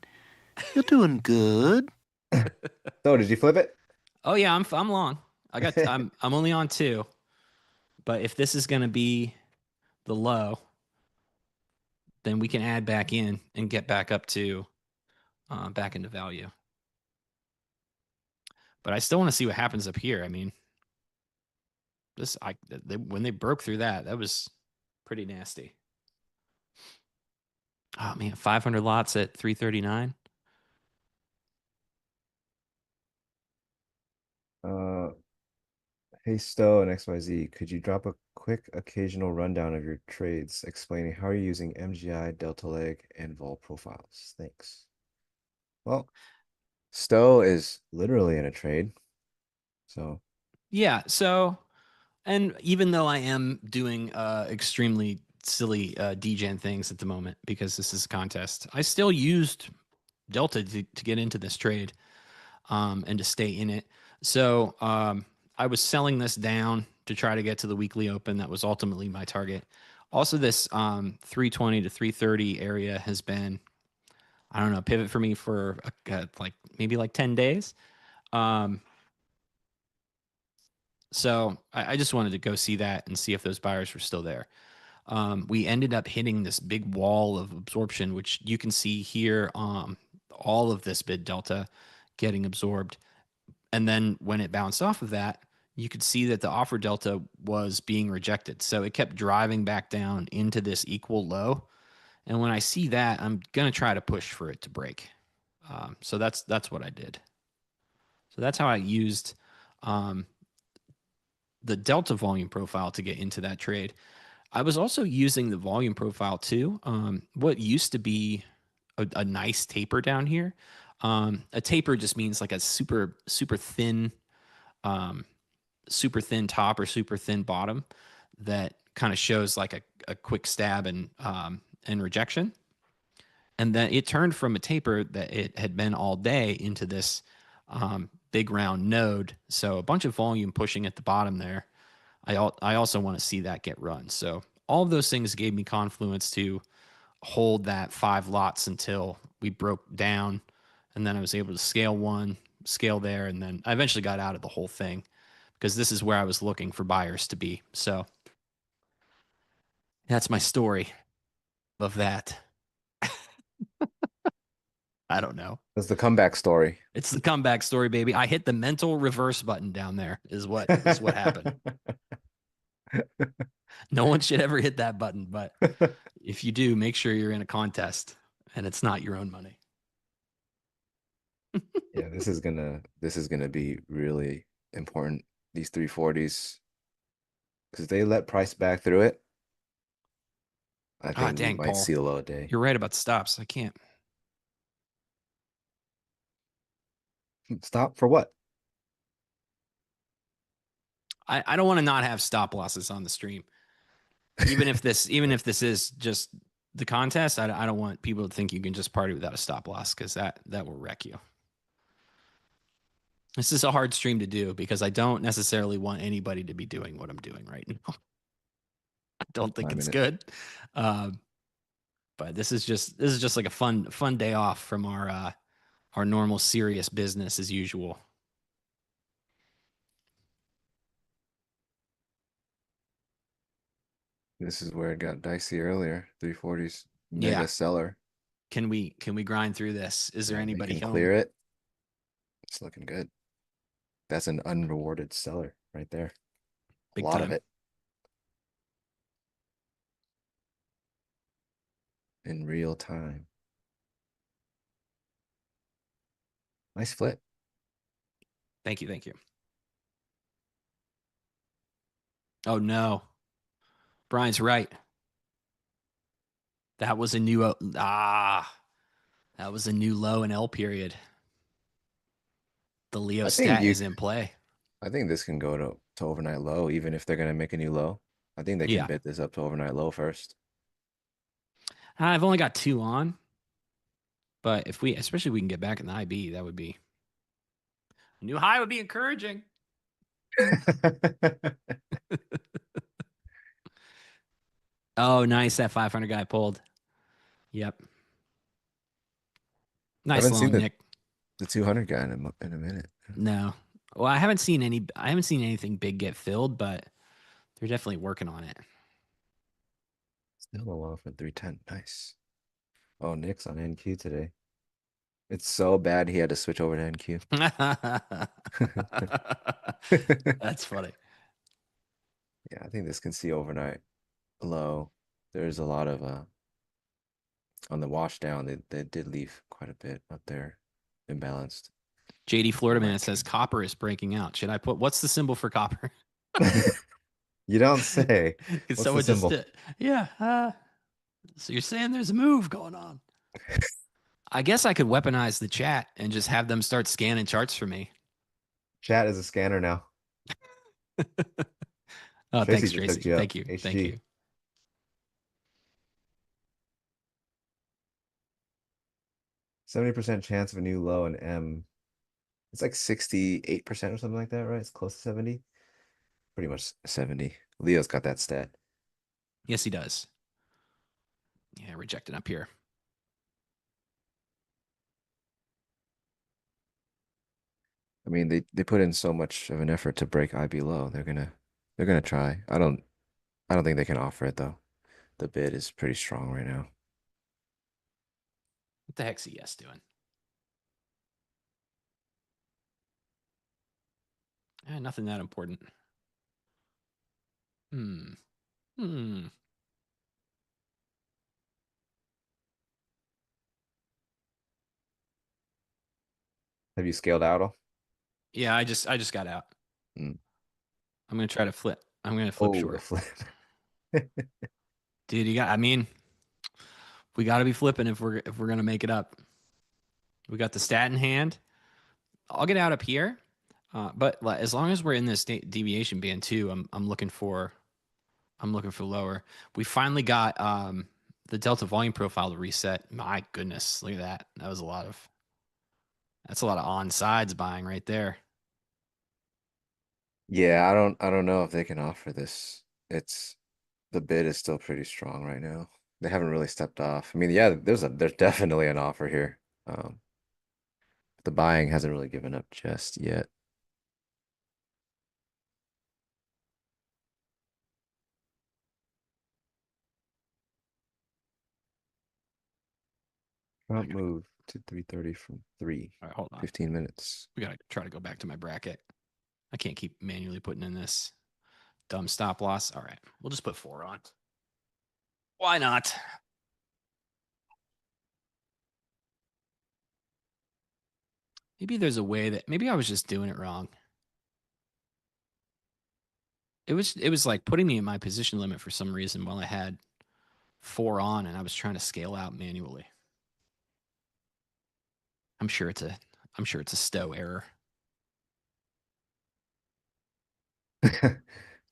You're doing good. So, did you flip it? Oh yeah, I'm long. I'm only on 2. But if this is going to be the low, then we can add back in and get back up to back into value. But I still want to see what happens up here. I mean, when they broke through that was pretty nasty. Oh man, 500 lots at 339. Hey Stowe and XYZ, could you drop a quick occasional rundown of your trades, explaining how you're using MGI, Delta Leg, and vol profiles? Thanks. Well, Stowe is literally in a trade, so Yeah, so And even though I am doing extremely silly degen things at the moment because this is a contest, I still used Delta to get into this trade and to stay in it. So I was selling this down to try to get to the weekly open. That was ultimately my target. Also, this 320 to 330 area has been, I don't know, pivot for me for like maybe like 10 days. So I just wanted to go see that and see if those buyers were still there. We ended up hitting this big wall of absorption, which you can see here. All of this bid delta getting absorbed. And then when it bounced off of that, you could see that the offer delta was being rejected. So it kept driving back down into this equal low. And when I see that, I'm going to try to push for it to break. So that's what I did. So that's how I used the delta volume profile to get into that trade. I was also using the volume profile too. What used to be a nice taper down here. A taper just means like a super thin, super thin top or super thin bottom that kind of shows like a quick stab and rejection. And then it turned from a taper that it had been all day into this big round node. So a bunch of volume pushing at the bottom there. I also want to see that get run. So all of those things gave me confluence to hold that 5 lots until we broke down. And then I was able to scale one, scale there. And then I eventually got out of the whole thing because this is where I was looking for buyers to be. So that's my story of that. I don't know. That's the comeback story. It's the comeback story, baby. I hit the mental reverse button down there is what happened. No one should ever hit that button, but if you do, make sure you're in a contest and it's not your own money. Yeah, this is gonna be really important. These 340s, because they let price back through it. I think we Dang, might Paul. see a low day. You're right about the stops. I can't. Stop for what? I don't want to not have stop losses on the stream. Even if this is just the contest, I don't want people to think you can just party without a stop loss because that will wreck you. This is a hard stream to do because I don't necessarily want anybody to be doing what I'm doing right now. I don't think it's good. But this is just like a fun day off from our normal serious business as usual. This is where it got dicey earlier. 340s mega seller. Can we grind through this? Is there anybody can home? clear it? It's looking good. That's an unrewarded seller right there. Big a lot time. of it. In real time. Nice flip. Thank you. Oh no. Brian's right. That was a new that was a new low in L period. The Leo stat is in play. I think this can go to overnight low, even if they're gonna make a new low. I think they can bid this up to overnight low first. I've only got 2 on. But especially if we can get back in the IB, that would be a new high would be encouraging. Oh, nice. That 500 guy pulled. Yep. Nice long, Nick. The 200 guy in a minute. No. Well, I haven't seen anything big get filled, but they're definitely working on it. Still a low for 310. Nice. Oh, Nick's on NQ today. It's so bad he had to switch over to NQ. That's funny. Yeah, I think this can see overnight low. There's a lot of on the wash down, they did leave quite a bit up there imbalanced. JD Florida Man says copper is breaking out. Should I put what's the symbol for copper? You don't say. What's the symbol? So you're saying there's a move going on. I guess I could weaponize the chat and just have them start scanning charts for me. Chat is a scanner now. Oh, Tracy thanks, just Tracy. hooked you up. Thank you. HG. Thank you. 70% chance of a new low in M. It's like 68% or something like that, right? It's close to 70. Pretty much 70. Leo's got that stat. Yes, he does. Yeah, rejected up here. I mean, they put in so much of an effort to break IB low. They're gonna try. I don't think they can offer it though. The bid is pretty strong right now. What the heck's he yes doing? Nothing that important. Hmm. Have you scaled out all? Yeah, I just got out. Mm. I'm gonna try to flip. I'm gonna flip Oh, the short. flip. Dude, I mean, we gotta be flipping if we're gonna make it up. We got the stat in hand. I'll get out up here. But as long as we're in this deviation band too, I'm looking for lower. We finally got the delta volume profile to reset. My goodness, look at that. That's a lot of on sides buying right there. Yeah, I don't know if they can offer this. It's the bid is still pretty strong right now. They haven't really stepped off. I mean, yeah, there's definitely an offer here. The buying hasn't really given up just yet. Trump move to 330 from 3. All right, hold on. 15 minutes. We gotta try to go back to my bracket. I can't keep manually putting in this dumb stop loss. All right, we'll just put 4 on. Why not? Maybe there's a way that maybe I was just doing it wrong. It was like putting me in my position limit for some reason while I had 4 on and I was trying to scale out manually. I'm sure it's a stow error.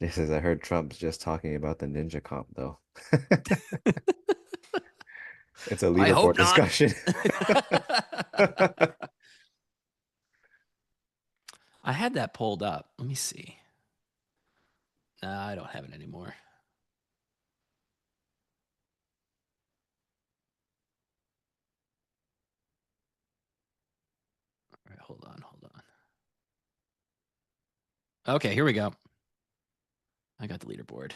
This is I heard Trump's just talking about the ninja comp though. It's a I hope leaderboard not. discussion. I had that pulled up. Let me see. Nah, I don't have it anymore. All right, hold on. Okay, here we go. I got the leaderboard.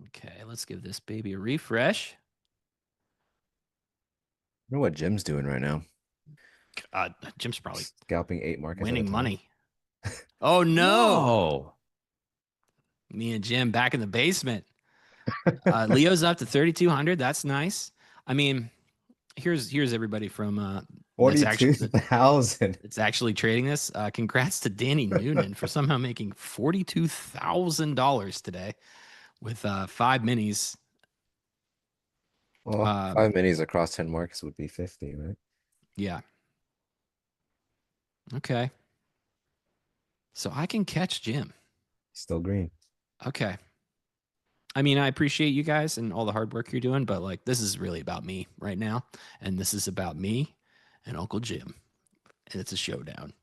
Okay, let's give this baby a refresh. I know what Jim's doing right now. Jim's probably Scalping 8 markets at a winning time. money. Oh no! Whoa. Me and Jim back in the basement. Leo's up to 3,200. That's nice. I mean, here's everybody from 42,000. it's actually trading this. Congrats to Danny Noonan for somehow making $42,000 today with 5 minis. Well, 5 minis across 10 markets would be 50, right? Yeah. Okay. So I can catch Jim. Still green. Okay. I mean, I appreciate you guys and all the hard work you're doing, but like this is really about me right now. And this is about me and Uncle Jim. And it's a showdown.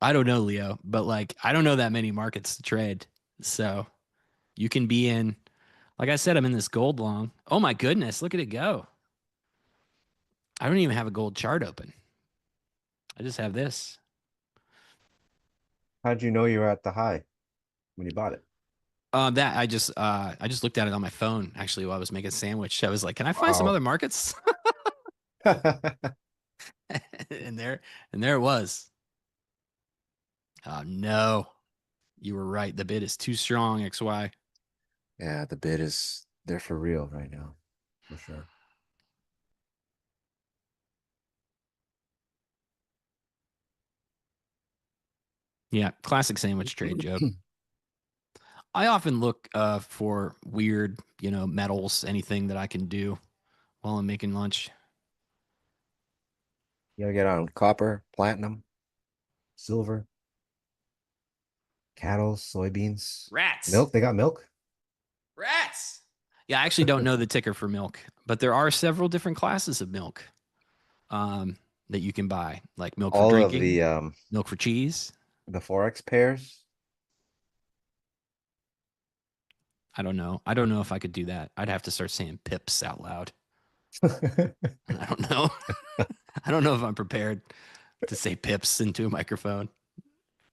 I don't know, Leo, but like I don't know that many markets to trade. So you can be in, like I said, I'm in this gold long. Oh my goodness, look at it go. I don't even have a gold chart open. I just have this. How'd you know you were at the high when you bought it? That I just looked at it on my phone actually while I was making a sandwich. I was like, can I find some Wow. other markets? and there it was. Oh no. You were right. The bid is too strong, XY. Yeah, the bid is there for real right now. For sure. Yeah, classic sandwich trade, Joe. I often look for weird, metals, anything that I can do while I'm making lunch. You gotta get on copper, platinum, silver, cattle, soybeans, Rats. milk. They got milk. Rats. Yeah, I actually don't know the ticker for milk, but there are several different classes of milk that you can buy, like milk for All of drinking, the milk for cheese. forex pairs. I don't know. I don't know if I could do that. I'd have to start saying pips out loud. I don't know. I don't know if I'm prepared to say pips into a microphone,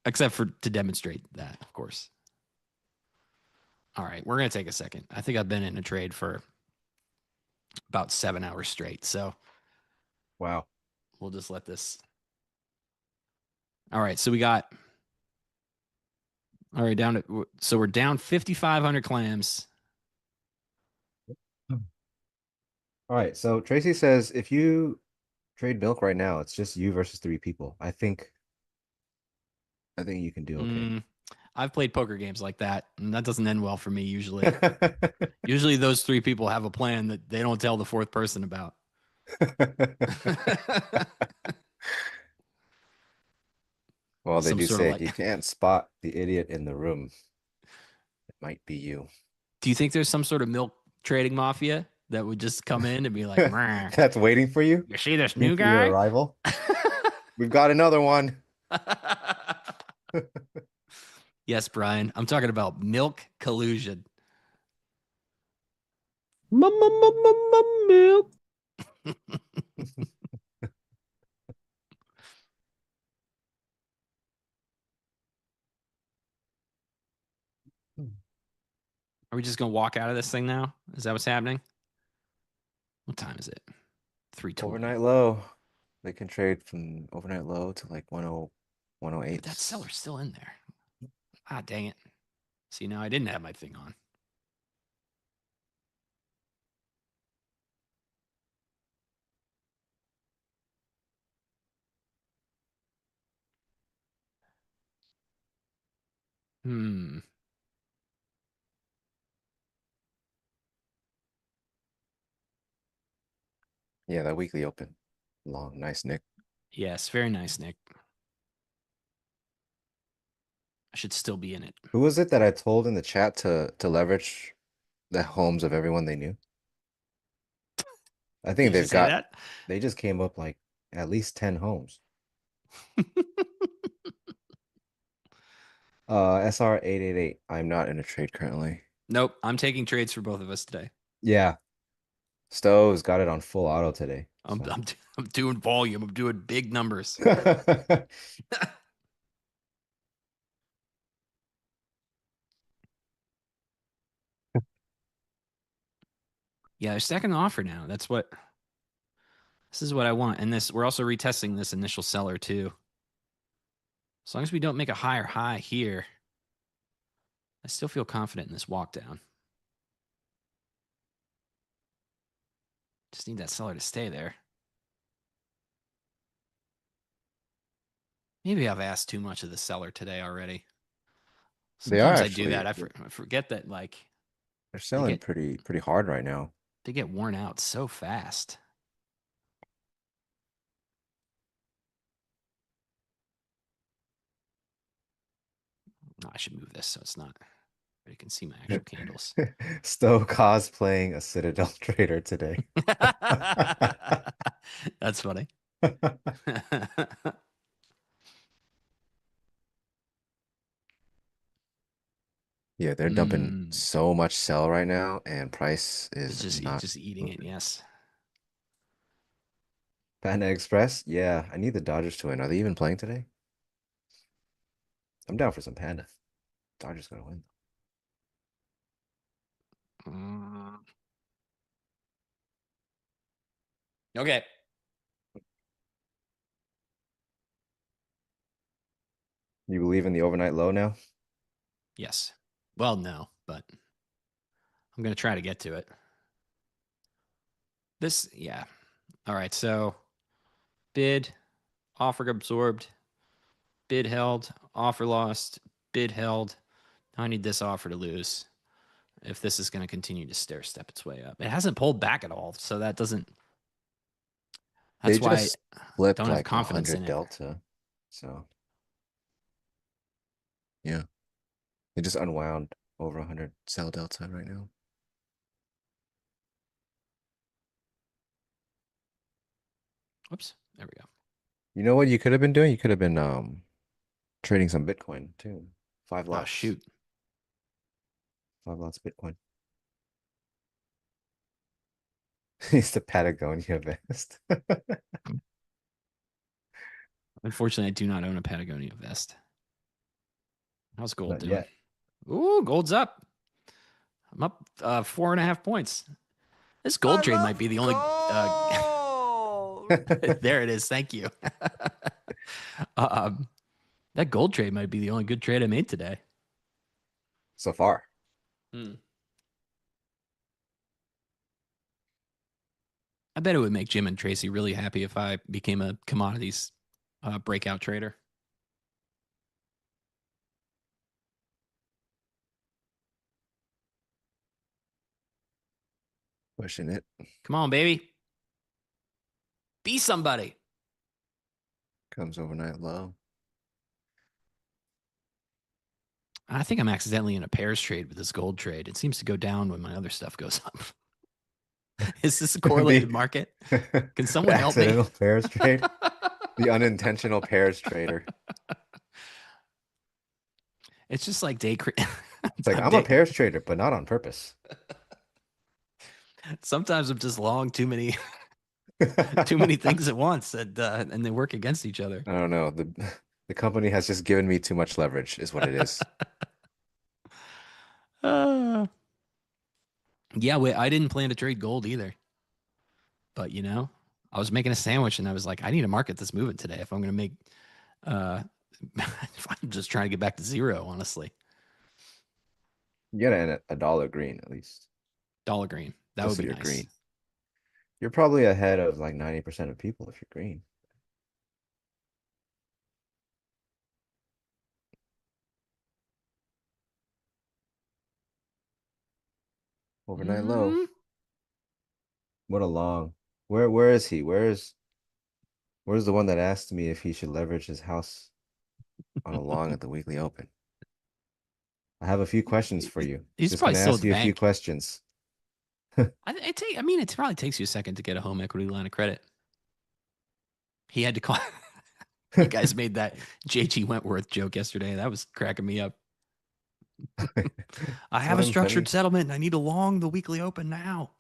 except for to demonstrate that, of course. All right, we're going to take a second. I think I've been in a trade for about 7 hours straight. So Wow. we'll just let this. All right, so we got. All right, so we're down 5,500 clams. All right. So Tracy says if you trade milk right now, it's just you versus 3 people. I think you can do okay. I've played poker games like that, and that doesn't end well for me usually. Usually those 3 people have a plan that they don't tell the 4th person about. Well, they Some do sort of say if you like. can't spot the idiot in the room, it might be you. Do you think there's some sort of milk trading mafia that would just come in and be like, "Meh, That's waiting for you. you see this Waiting new for your guy?" arrival. We've got another one. Yes, Brian. I'm talking about milk collusion. Milk. Are we just gonna walk out of this thing now? Is that what's happening? What time is it? 3:20. Overnight low. They can trade from overnight low to like 10, But 108. that seller's still in there. Ah, dang it. See, now I didn't have my thing on. Yeah, that weekly open. Long, nice nick. Yes, very nice, Nick. I should still be in it. Who was it that I told in the chat to leverage the homes of everyone they knew? I think Did you say that? they just came up like at least 10 homes. SR 888. I'm not in a trade currently. Nope. I'm taking trades for both of us today. Yeah. Stowe's got it on full auto today. I'm, So. I'm doing volume. I'm doing big numbers. Yeah, they're stacking the offer now. This is what I want. And we're also retesting this initial seller too. As long as we don't make a higher high here, I still feel confident in this walk down. Just need that seller to stay there. Maybe I've asked too much of the seller today already. They are Sometimes I do actually that. I forget that they're selling pretty hard right now. they get worn out so fast. I should move this so it's not. You can see my actual candles. Stowe cosplaying a Citadel trader today. That's funny. Yeah, they're dumping so much sell right now, and price is just eating it. Yes. Panda Express. Yeah, I need the Dodgers to win. Are they even playing today? I'm down for some Panda. Dodgers gonna win. Okay. You believe in the overnight low now? Yes. Well, no, but I'm going to try to get to it. Yeah. All right. So bid, offer absorbed, bid held, offer lost, bid held. I need this offer to lose if this is going to continue to stair step its way up. It hasn't pulled back at all, so that doesn't. They That's why just I flipped don't have like confidence 100 in it. delta. So yeah, they just unwound over 100 sell delta right now. Whoops. There we go. You know what you could have been doing? You could have been trading some Bitcoin too. 5 Oh, lots. shoot. 5 lots of Bitcoin. It's the Patagonia vest. Unfortunately, I do not own a Patagonia vest. How's gold Not doing? yet. Ooh, gold's up. I'm up 4.5 points. This gold trade might be the only. There it is. Thank you. That gold trade might be the only good trade I made today. So far. I bet it would make Jim and Tracy really happy if I became a commodities breakout trader. Pushing it. Come on, baby. Be somebody. Comes overnight low. I think I'm accidentally in a pairs trade with this gold trade. It seems to go down when my other stuff goes up. Is this a correlated market? Can someone help me? Accidental pairs trade. The unintentional pairs trader. It's just like day. It's like I'm a pairs trader, but not on purpose. Sometimes I'm just long too many things at once, and they work against each other. I don't know. The company has just given me too much leverage, is what it is. Yeah, I didn't plan to trade gold either. But I was making a sandwich and I was like, I need to market this movement today if I'm going to make. If I'm just trying to get back to zero, honestly. You gotta end at $1 green at least. Dollar green. That Just would so be you're nice. green. You're probably ahead of like 90% of people if you're green. Overnight low. What a long. Where is he? Where's the one that asked me if he should leverage his house on a long at the weekly open? I have a few questions for you. He's Just probably gonna still ask at the you a few bank. questions. I mean, it probably takes you a second to get a home equity line of credit. He had to call. You guys made that JG Wentworth joke yesterday. That was cracking me up. I have a structured settlement and I need to long the weekly open now.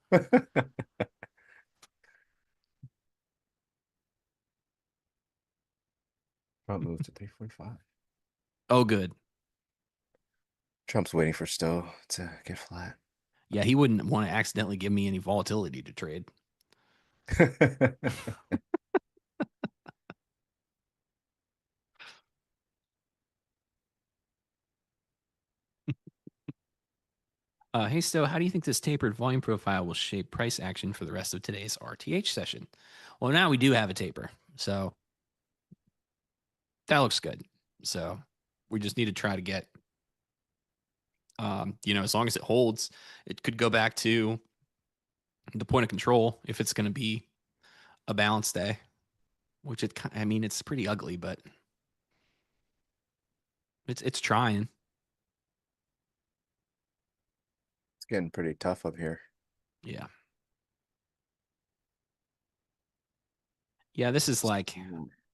Trump moved to 345. Oh, good. Trump's waiting for Stowe to get flat. Yeah, he wouldn't want to accidentally give me any volatility to trade. Hey, Stowe, how do you think this tapered volume profile will shape price action for the rest of today's RTH session? Well, now we do have a taper, so that looks good. So we just need to try to get, as long as it holds, it could go back to the point of control if it's going to be a balanced day, which it's pretty ugly, but it's trying. It's getting pretty tough up here. Yeah. Yeah, this is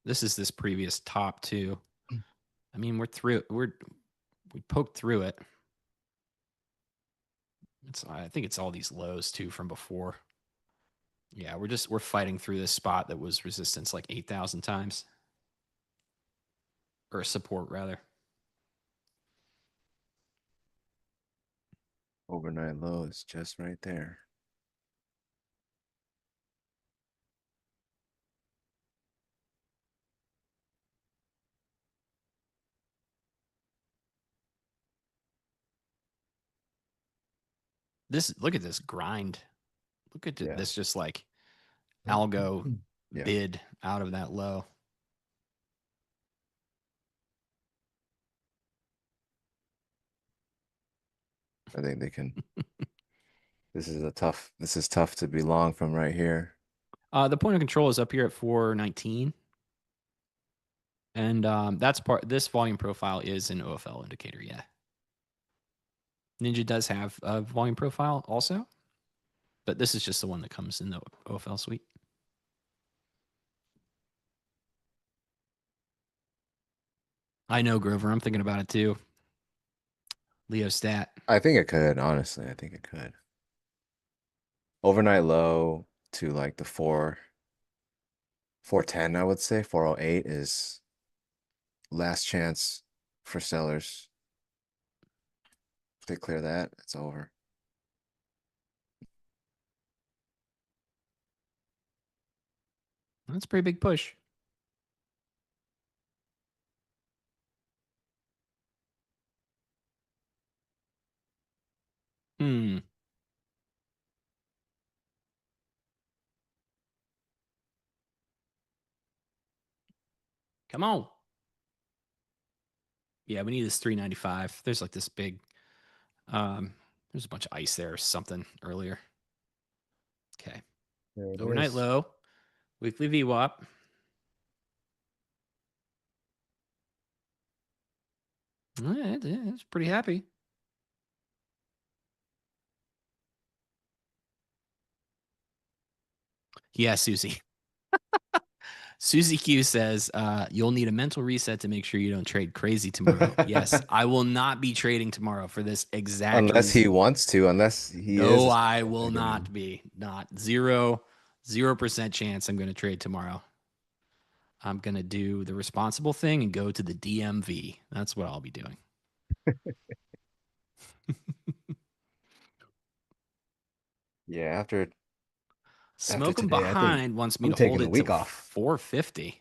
this previous top too. I mean, we poked through it. I think it's all these lows too from before. Yeah, we're fighting through this spot that was resistance like 8,000 times. Or support rather. Overnight low is just right there. Look at this grind. Look at this just like Mm-hmm. algo bid out of that low. I think they can. This is tough to be long from right here. The point of control is up here at 419. And this volume profile is an OFL indicator, yeah. Ninja does have a volume profile also, but this is just the one that comes in the OFL suite. I know, Grover. I'm thinking about it too. Leo stat. I think it could, honestly. I think it could. Overnight low to like the 410, I would say. 408 is last chance for sellers. If they clear that, it's over. That's a pretty big push. Hmm. Come on. Yeah, we need this 395. There's like this big, there's a bunch of ice there or something earlier. Okay. There it Overnight is. low. Weekly VWAP. It's pretty happy. Yeah, Susie. Susie Q says, you'll need a mental reset to make sure you don't trade crazy tomorrow. Yes, I will not be trading tomorrow for this exact Unless reason. he wants to, unless he is. No, I will not be. Not 0% chance I'm going to trade tomorrow. I'm going to do the responsible thing and go to the DMV. That's what I'll be doing. Yeah, after Smoking today, I think behind wants me I'm to hold taking the it week to off. 450.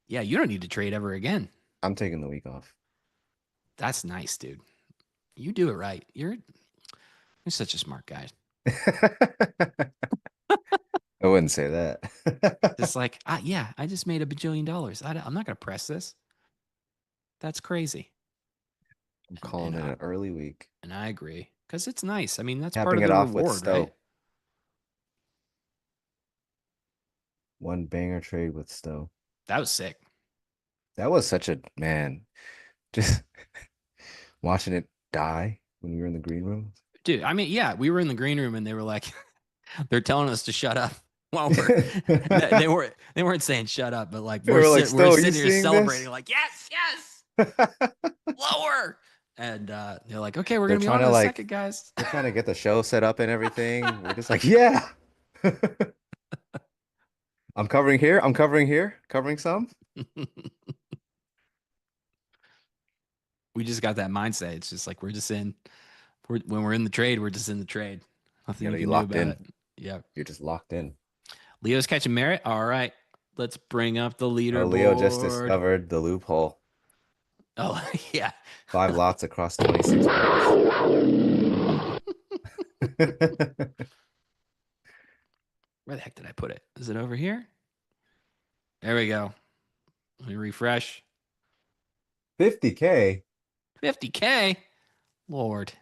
Yeah, you don't need to trade ever again. I'm taking the week off. That's nice, dude. You do it right. You're such a smart guy. I wouldn't say that. Just like, yeah, I just made $1 bajillion. I'm not going to press this. That's crazy. I'm calling it an early week. And I agree because it's nice. I mean, that's part Capping of it the off with reward, Stowe. right? One banger trade with Stowe. That was sick. That was such a man. Just watching it die when we were in the green room. Dude, I mean, yeah, we were in the green room and they were like, they're telling us to shut up. While they weren't saying shut up, but like we're sitting here celebrating, this? like yes, lower. And they're like, okay, we're gonna be on in a second, guys. They're trying to get the show set up and everything. We're just like, yeah. I'm covering here. I'm covering here. Covering some. We just got that mindset. It's just like when we're in the trade, we're just in the trade. Nothing you can do about it. Yeah, you're just locked in. Leo's catching merit. All right, let's bring up the leaderboard. Oh, Leo just discovered the loophole. Oh yeah, 5 lots across 26 Where the heck did I put it? Is it over here? There we go. Let me refresh. 50K. 50K. Lord.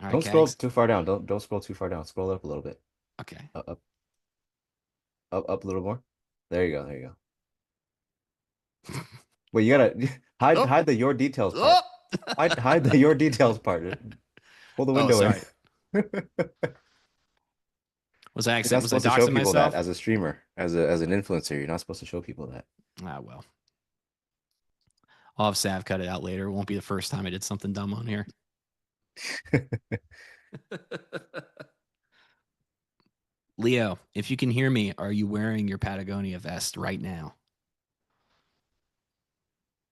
All right, Don't scroll too far down. Don't scroll too far down. Scroll up a little bit. Okay. Up a little more. There you go. There you go. Wait, you gotta hide the your details part. Hide the your details part. Pull the window in. Was I supposed to show people that as a streamer, as an influencer? You're not supposed to show people that. Ah, well. I'll have Sav cut it out later. It won't be the first time I did something dumb on here. Leo, if you can hear me, are you wearing your Patagonia vest right now?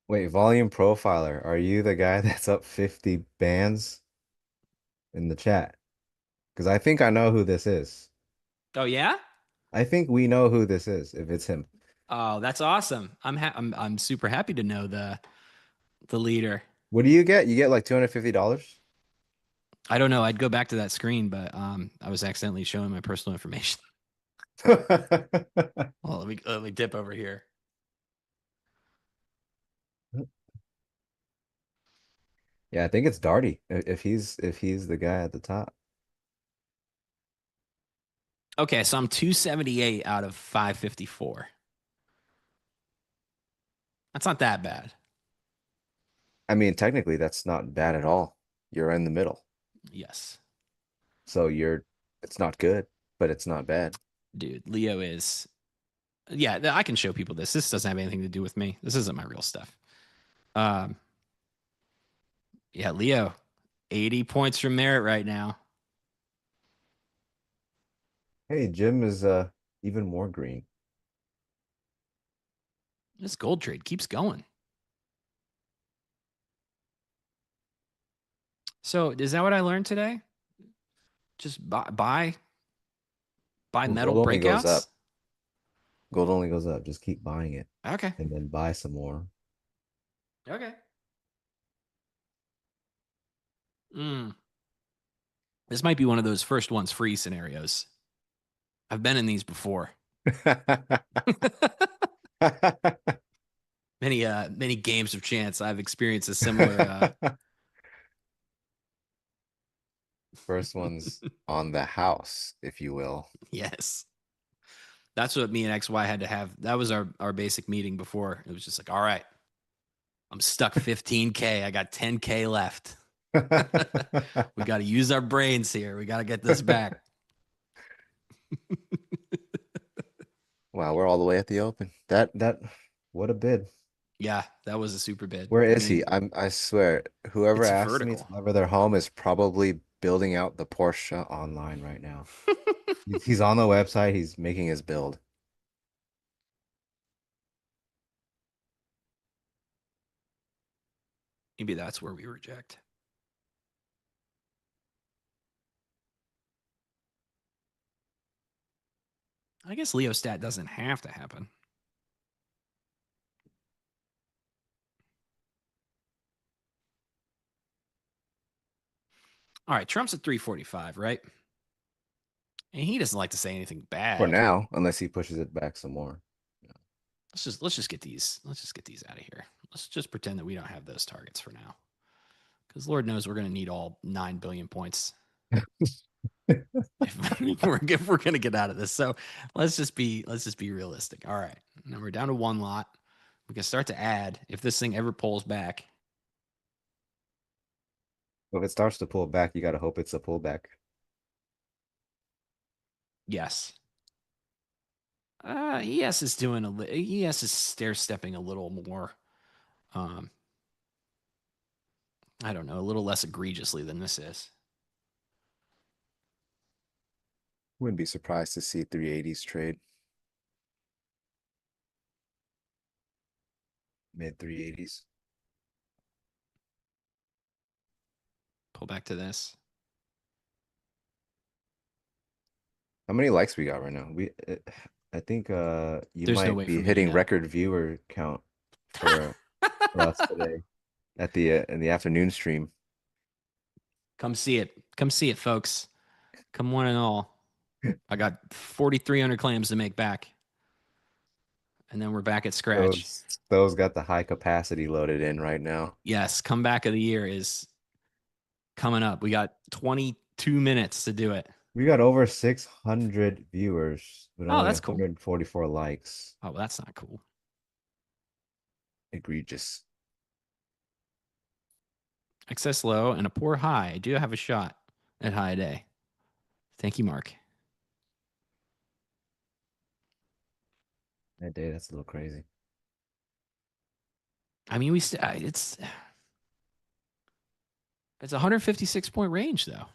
Wait, volume profiler. Are you the guy that's up 50 bands in the chat? Because I think I know who this is. Oh yeah? I think we know who this is if it's him. Oh, that's awesome. I'm super happy to know the leader. What do you get? You get like $250? I don't know. I'd go back to that screen, but I was accidentally showing my personal information. Well, let me dip over here. Yeah, I think it's Darty if he's the guy at the top. Okay, so I'm 278 out of 554. That's not that bad. I mean, technically that's not bad at all. You're in the middle. Yes. So it's not good, but it's not bad. Dude, Leo is. Yeah, I can show people this. This doesn't have anything to do with me. This isn't my real stuff. Um, yeah, Leo, 80 points from merit right now. Hey, Jim is even more green. This gold trade keeps going. So, is that what I learned today? Just buy Well, metal gold only goes breakouts? up. Gold only goes up. Just keep buying it Okay. and then buy some more. Okay. Mm. This might be one of those first ones free scenarios. I've been in these before. Many games of chance. I've experienced a similar. First one's on the house, if you will. Yes. That's what me and XY had to have. That was our basic meeting before. It was just like, all right, I'm stuck 15K. I got 10K left. We got to use our brains here. We got to get this back. Wow, we're all the way at the open. What a bid. Yeah, that was a super bid. Where I is mean, he? I swear, whoever it's asked me to vertical. deliver their home is probably building out the Porsche online right now. He's on the website, he's making his build. Maybe that's where we reject. I guess Leo stat doesn't have to happen. All right, Trump's at 345, right? And he doesn't like to say anything For bad. now, unless he pushes it back some more. Let's just get these out of here. Let's just pretend that we don't have those targets for now. Because Lord knows we're going to need all 9 billion points if we're going to get out of this. So let's just be realistic. All right, now we're down to one lot. We can start to add if this thing ever pulls back. If it starts to pull back, you gotta hope it's a pullback. Yes. ES is doing ES is stair stepping a little more. Um, I don't know, a little less egregiously than this is. Wouldn't be surprised to see 380s trade. Mid 380s. Pull back to this. How many likes we got right now? I think you There's no might way for be me to hitting know. record viewer count for us today at the in the afternoon stream. Come see it. Come see it, folks. Come one and all. I got 4,300 claims to make back. And then we're back at scratch. Those got the high capacity loaded in right now. Yes, comeback of the year is coming up. We got 22 minutes to do it. We got over 600 viewers, but Oh, only that's cool. 144 likes. Oh, that's not cool. Egregious. Excess low and a poor high. I do have a shot at high day. Thank you, Mark. That day, that's a little crazy. I mean, it's a 156 point range though.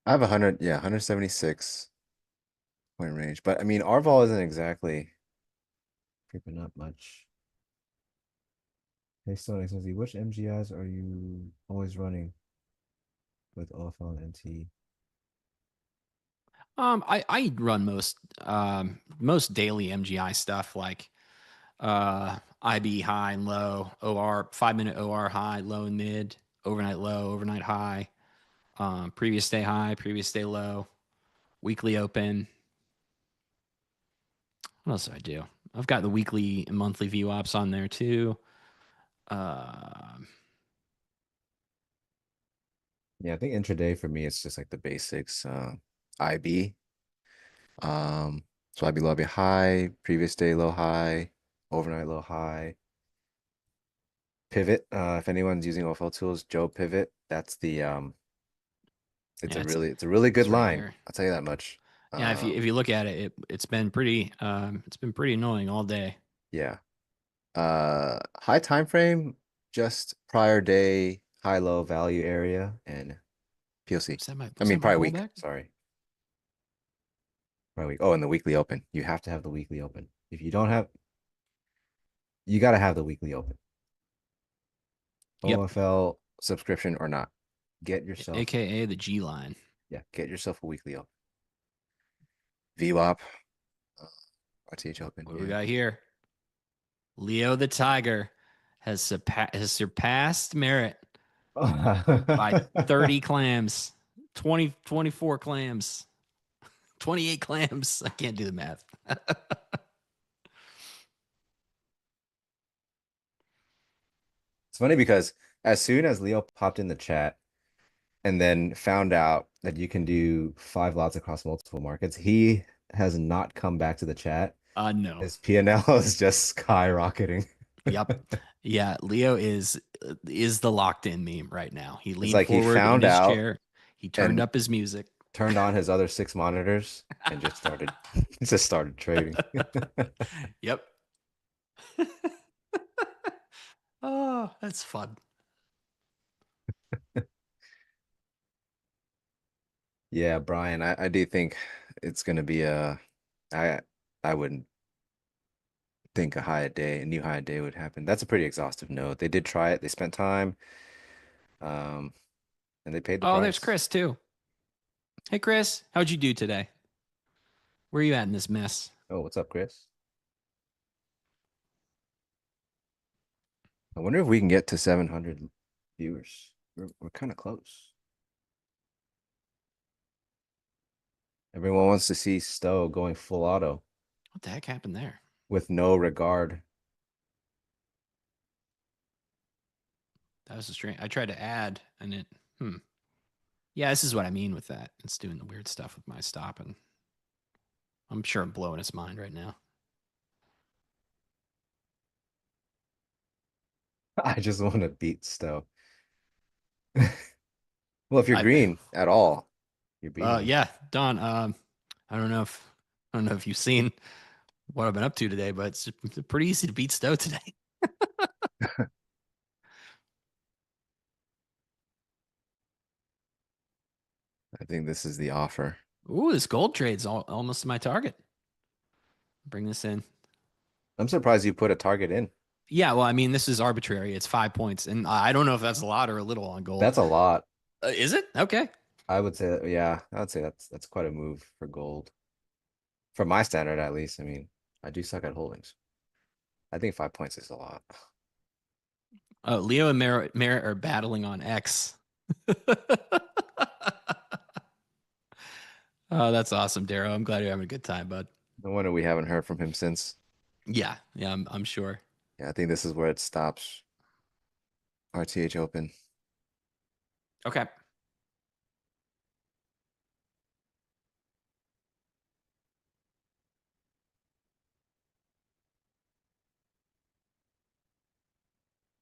I have 100, yeah, 176 point range. But I mean, our vol isn't exactly creeping up much. Hey, Stone XYZ, which MGIs are you always running with OFL and NT? I run most daily MGI stuff like IB high and low, OR 5-minute OR high, low and mid, overnight low, overnight high, previous day high, previous day low, weekly open. What else do I do? I've got the weekly and monthly VWAPs on there too. Yeah, I think intraday for me, it's just like the basics. IB. So IB low, IB high, previous day low high, overnight low high. Pivot. If anyone's using OFL tools, Joe Pivot. That's the it's Yeah, a really good it's right line. here. I'll tell you that much. Yeah, if you look at it, it's been pretty annoying all day. Yeah. High time frame, just prior day, high low value area, and POC. I Was mean, that my probably week. pullback? Sorry. Probably week. Oh, and the weekly open. You have to have the weekly open. If you don't have, you got to have the weekly open. Yep. OFL subscription or not. Get yourself, AKA the G line. yeah, get yourself a weekly open. VWAP, RTH open. What do we got here? Leo the Tiger has surpassed Merritt by 30 clams, 24 clams, 28 clams. I can't do the math. It's funny because as soon as Leo popped in the chat and then found out that you can do 5 lots across multiple markets, he has not come back to the chat. No. His P&L is just skyrocketing. Yep. Yeah, Leo is the locked in meme right now. He leaned like he forward in found his out chair. He turned and up his music. turned on his other 6 monitors and just started trading. Yep. Oh, that's fun. Yeah, Brian, I do think it's gonna be I wouldn't think a new high a day would happen. That's a pretty exhaustive note. They did try it, they spent time, and they paid the Oh, there's price. Chris too. Hey, Chris, how'd you do today? Where are you at in this mess? Oh, what's up, Chris? I wonder if we can get to 700 viewers. We're kind of close. Everyone wants to see Stowe going full auto What the heck happened there? with no regard. That was a strange. I tried to add and it, Yeah, this is what I mean with that. It's doing the weird stuff with my stop, and I'm sure I'm blowing his mind right now. I just want to beat Stowe. Well, if you're green at all, you're beating him. Yeah, Don. I don't know if you've seen what I've been up to today, but it's pretty easy to beat Stowe today. I think this is the offer. Ooh, this gold trade's almost to my target. Bring this in. I'm surprised you put a target in. Yeah, well, I mean, this is arbitrary. It's 5 points, and I don't know if that's a lot or a little on gold. That's a lot. Is it? Okay. I would say, yeah, I would say that's quite a move for gold. For my standard, at least. I mean, I do suck at holdings. I think 5 points is a lot. Leo and Merritt are battling on X. Oh, that's awesome, Darrow. I'm glad you're having a good time, bud. No wonder we haven't heard from him since. Yeah, I'm sure. Yeah, I think this is where it stops. RTH open. Okay.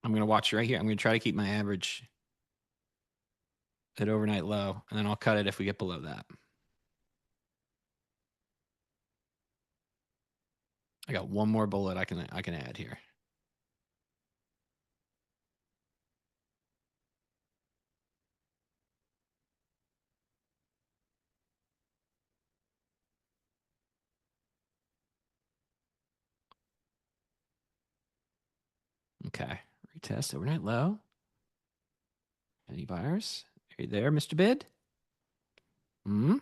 I'm going to watch right here. I'm going to try to keep my average at overnight low, and then I'll cut it if we get below that. I got one more bullet I can add here. Okay. Retest overnight low. Any buyers? Are you there, Mr. Bid? Hmm?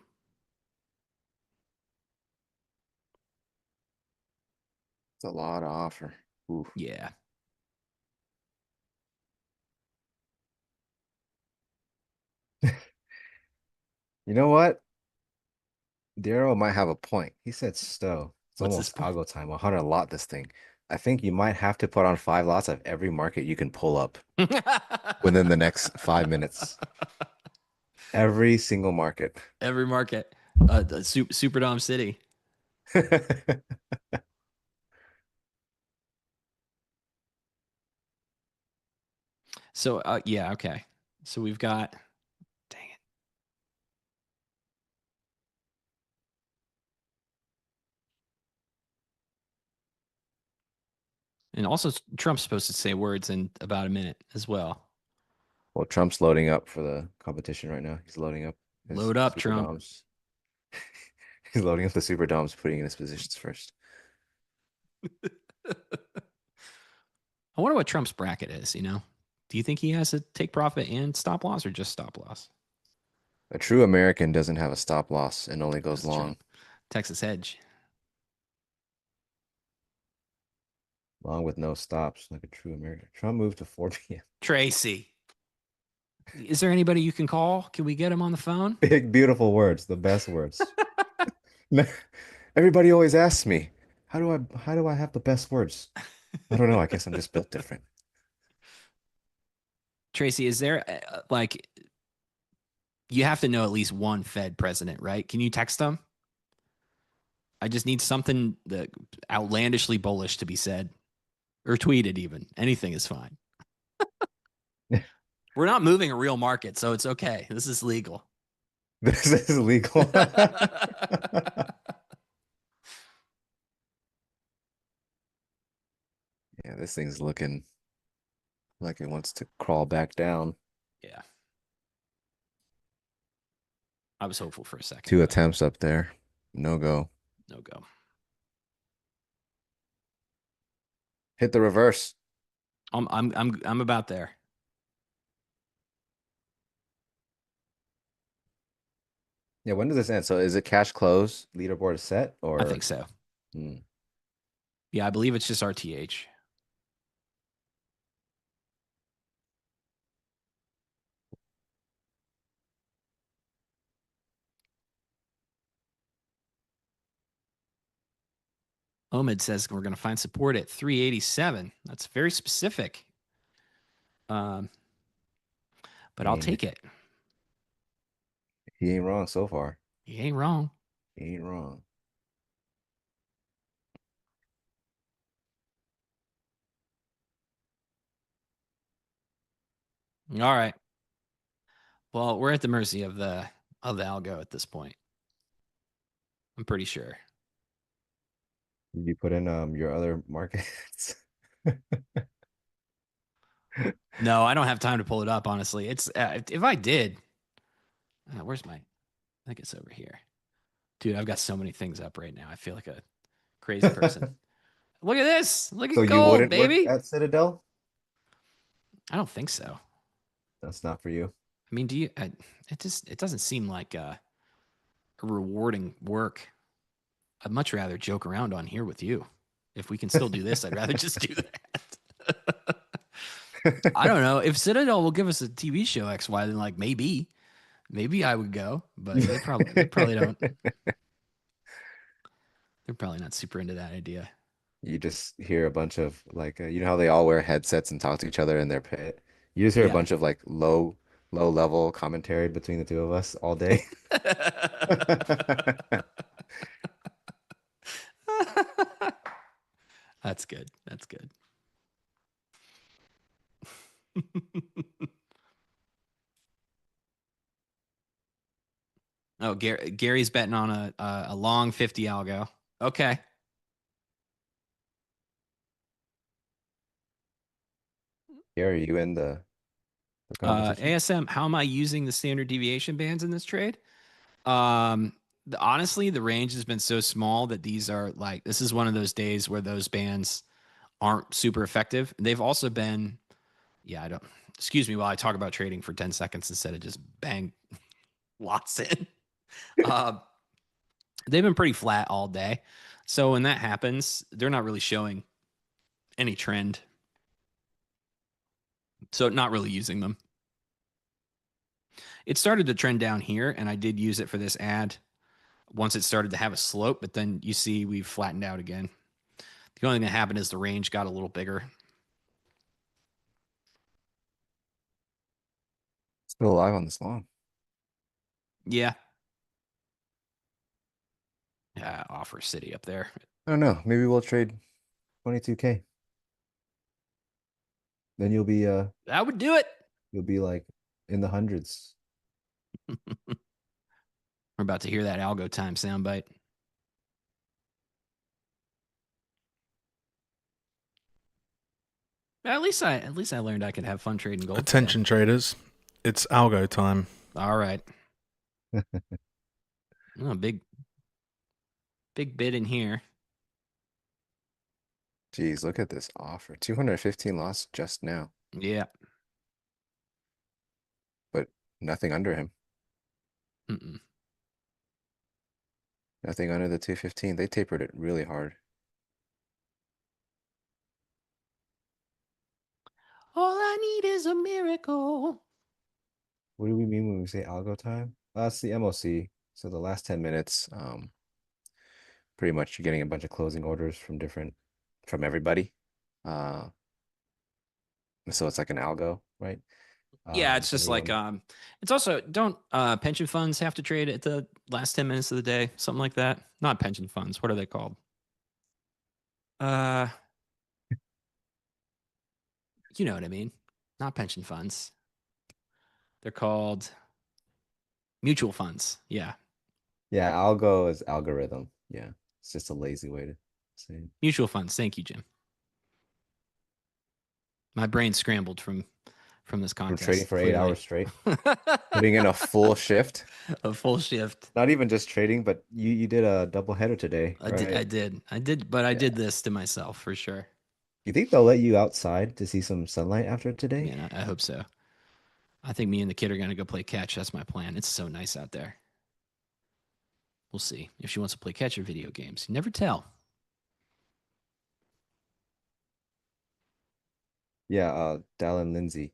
It's a lot of offer. Ooh. Yeah. You know what? Darrow might have a point. He said Stowe. It's What's this almost algo time. 100 lot this thing. I think you might have to put on 5 lots of every market you can pull up within the next 5 minutes. Every single market. Every market. The Superdome City. So yeah, okay. So we've got, dang it. And also Trump's supposed to say words in about a minute as well. Well, Trump's loading up for the competition right now. He's loading up his Load up, super Trump. doms. He's loading up the super doms, putting in his positions first. I wonder what Trump's bracket is, you know? Do you think he has a take profit and stop loss or just stop loss? A true American doesn't have a stop loss and only goes That's long. true. Texas hedge. Long with no stops, like a true American. Trump moved to 4 p.m. Tracy. Is there anybody you can call? Can we get him on the phone? Big, beautiful words, the best words. Everybody always asks me, how do I have the best words? I don't know. I guess I'm just built different. Tracy, is there like, you have to know at least one Fed president, right? Can you text them? I just need something that outlandishly bullish to be said or tweeted even. Anything is fine. We're not moving a real market, so it's okay. This is legal. This is legal. Yeah, this thing's looking like it wants to crawl back down. Yeah. I was hopeful for a second. 2 attempts up there. No go. No go. Hit the reverse. I'm about there. Yeah, when does this end? So is it cash close? Leaderboard is set, or I think so. Yeah, I believe it's just RTH. Omid says we're going to find support at 387. That's very specific. But I'll take it. He ain't wrong so far. He ain't wrong. He ain't wrong. All right. Well, we're at the mercy of the algo at this point. I'm pretty sure. Did you put in your other markets? No, I don't have time to pull it up, honestly. It's if I did, where's my, I think it's over here. Dude, I've got so many things up right now. I feel like a crazy person. Look at this. Look So at you gold, wouldn't work baby. at Citadel? I don't think so. That's not for you. I mean, it doesn't seem like a rewarding work. I'd much rather joke around on here with you. If we can still do this, I'd rather just do that. I don't know. If Citadel will give us a TV show XY, then like maybe I would go, but they probably don't. They're probably not super into that idea. You just hear a bunch of like you know how they all wear headsets and talk to each other in their pit. You just hear a Yeah. bunch of like low level commentary between the two of us all day. That's good. That's good. Oh, Gary's betting on a long 50 algo. Okay. Gary, you in the competition? ASM, how am I using the standard deviation bands in this trade? Honestly, the range has been so small that these are like, this is one of those days where those bands aren't super effective. They've also been, excuse me while I talk about trading for 10 seconds instead of just bang lots in. They've been pretty flat all day. So when that happens, they're not really showing any trend. So not really using them. It started to trend down here, and I did use it for this ad once it started to have a slope, but then you see we've flattened out again. The only thing that happened is the range got a little bigger. Still alive on this long. Yeah. Yeah, offer city up there. I don't know. Maybe we'll trade 22K. Then you'll be That would do it. like in the hundreds. We're about to hear that algo time soundbite. At least I learned I could have fun trading gold. Attention traders, it's algo time. All right. Oh, big bid in here. Geez, look at this offer. 215 loss just now, Yeah. but nothing under him. Mm-mm. Nothing under the 215. They tapered it really hard. All I need is a miracle. What do we mean when we say algo time? That's the MOC. So the last 10 minutes, pretty much you're getting a bunch of closing orders from everybody. So it's like an algo, right? Yeah, it's just like everyone- it's also don't pension funds have to trade at the last 10 minutes of the day, something like that. Not pension funds. What are they called? You know what I mean? Not pension funds. They're called mutual funds. Yeah. Yeah, algo is algorithm. Yeah. It's just a lazy way to say it. Mutual funds. Thank you, Jim. My brain scrambled from this From contest. trading for 8 clearly. hours straight, putting in a full shift. A full shift. Not even just trading, but you did a double header today, I right? did, but I did this to myself for sure. You think they'll let you outside to see some sunlight after today? Yeah, I hope so. I think me and the kid are gonna go play catch. That's my plan. It's so nice out there. We'll see if she wants to play catch or video games. You never tell. Yeah, Dallin Lindsay.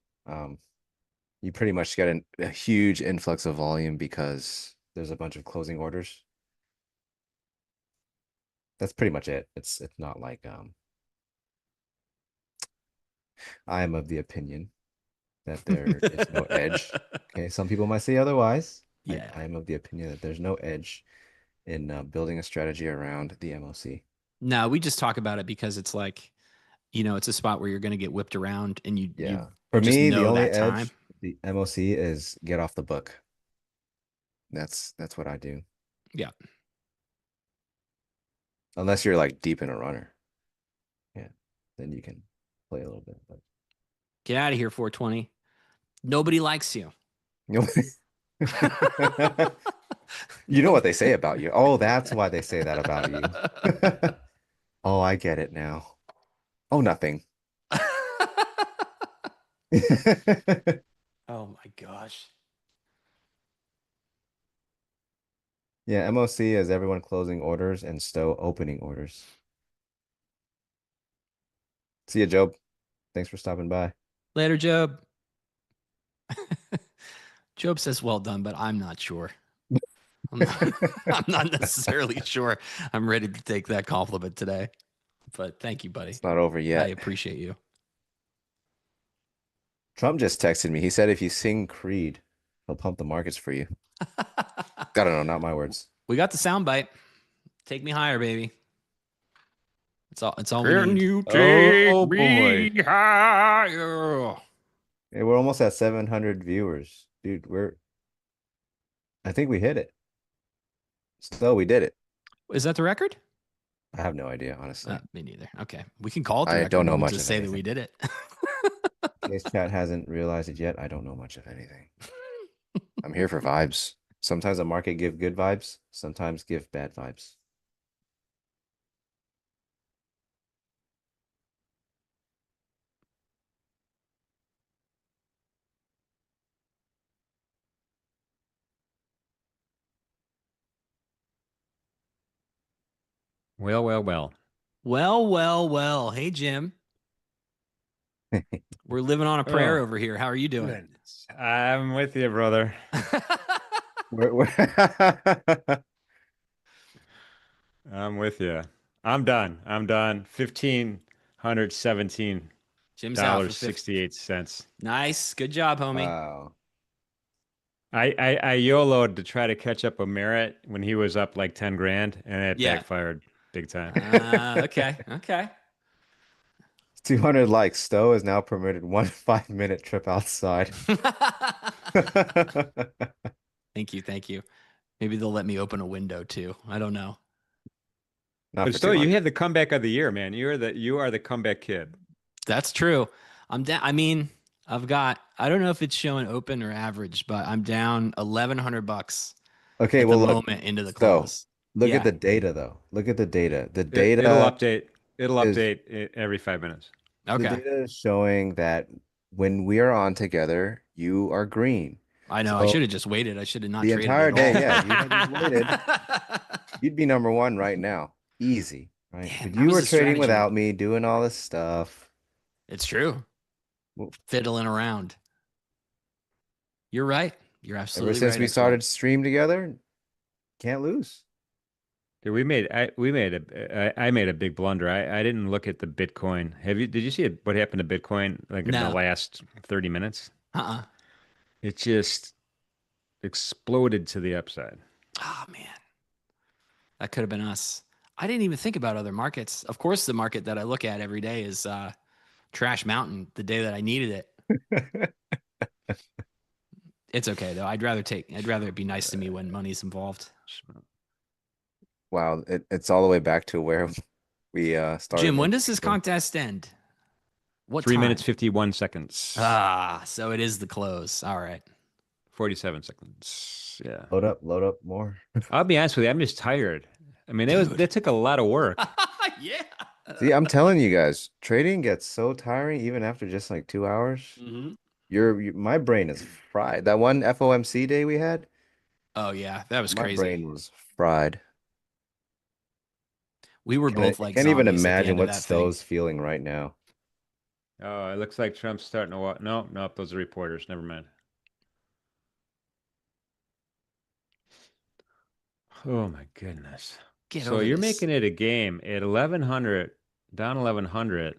You pretty much get a huge influx of volume because there's a bunch of closing orders. That's pretty much it. It's not like I am of the opinion that there is no edge. Okay, some people might say otherwise. Yeah. I am of the opinion that there's no edge in building a strategy around the MOC. No, we just talk about it because it's like, it's a spot where you're going to get whipped around, and you For just me, know the only that time. edge, the MOC is get off the book. That's what I do. Yeah. Unless you're like deep in a runner. Yeah. Then you can play a little bit. But Get out of here, 420. Nobody likes you. You know what they say about you. Oh, that's why they say that about you. Oh, I get it now. Oh, nothing. Oh my gosh. Yeah, MOC is everyone closing orders and Stowe opening orders. See you, Job. Thanks for stopping by. Later, Job. Job says, well done, but I'm not sure. I'm not necessarily sure I'm ready to take that compliment today. But thank you, buddy. It's not over yet. I appreciate you. Trump just texted me. He said if you sing Creed, he'll pump the markets for you. Gotta know, not my words. We got the soundbite. Take me higher, baby. It's all we Can need. you take Oh, me boy. higher? Hey, we're almost at 700 viewers. Dude, I think we hit it. Still, we did it. Is that the record? I have no idea, honestly. Me neither. Okay. We can call it the I record. don't know We'll much just of say that anything. we did it. In case chat hasn't realized it yet, I don't know much of anything. I'm here for vibes. Sometimes the market give good vibes, sometimes give bad vibes. Well, well, well. Well, well, well. Hey, Jim. We're living on a prayer Oh, over here. How are you doing? Goodness. I'm with you, brother. We're I'm with you. I'm done. I'm done. $1,517 Jim's out for 68 cents. Nice. Good job, homie. Wow. I YOLO'd to try to catch up with Merritt when he was up like 10 grand, and it Yeah. backfired big time. Okay. Okay. 200 likes. Stowe is now permitted 1 5-minute trip outside. Thank you. Thank you. Maybe they'll let me open a window too. I don't know. Not But for still, you 200. had the comeback of the year, man. You are the comeback kid. That's true. I'm down. I mean, I don't know if it's showing open or average, but I'm down $1,100 Okay, at the well, look, moment into the so close. look at Yeah. the data, though. Look at the data. It'll update. It'll Is update every 5 minutes. the Okay. data is showing that when we are on together, you are green. I know. I So should have just waited. I should have not the traded entire at all. day, yeah, if you had just waited, you'd be number one right now. Easy, right? Damn, But I you was were a trading strategy without man. me, doing all this stuff. It's true. Well, Fiddling around. You're right. You're ever absolutely since right, we X Wing. started stream together, can't lose. Dude, I made a big blunder. I didn't look at the Bitcoin. Did you see what happened to Bitcoin like in the No. last 30 minutes? Uh-uh. It just exploded to the upside. Oh man. That could have been us. I didn't even think about other markets. Of course, the market that I look at every day is Trash Mountain, the day that I needed it. It's okay though. I'd rather it be nice to me when money's involved. Wow, it's all the way back to where we started. Jim, when does this introducing. contest end? What 3 time? minutes 51 seconds. So it is the close. All right. 47 seconds. Yeah. Load up more. I'll be honest with you, I'm just tired. I mean, Dude. that took a lot of work. Yeah. See, I'm telling you guys, trading gets so tiring even after just like 2 hours. Mm-hmm. My brain is fried. That one FOMC day we had, Oh yeah, that was my crazy. brain was fried. We were both I like can't even zombies at the imagine end of what that thing. Stowe's feeling right now. Oh, it looks like Trump's starting to walk. No, those are reporters. Never mind. Oh my goodness. Get So over you're this. making it a game at 1100, down 1100.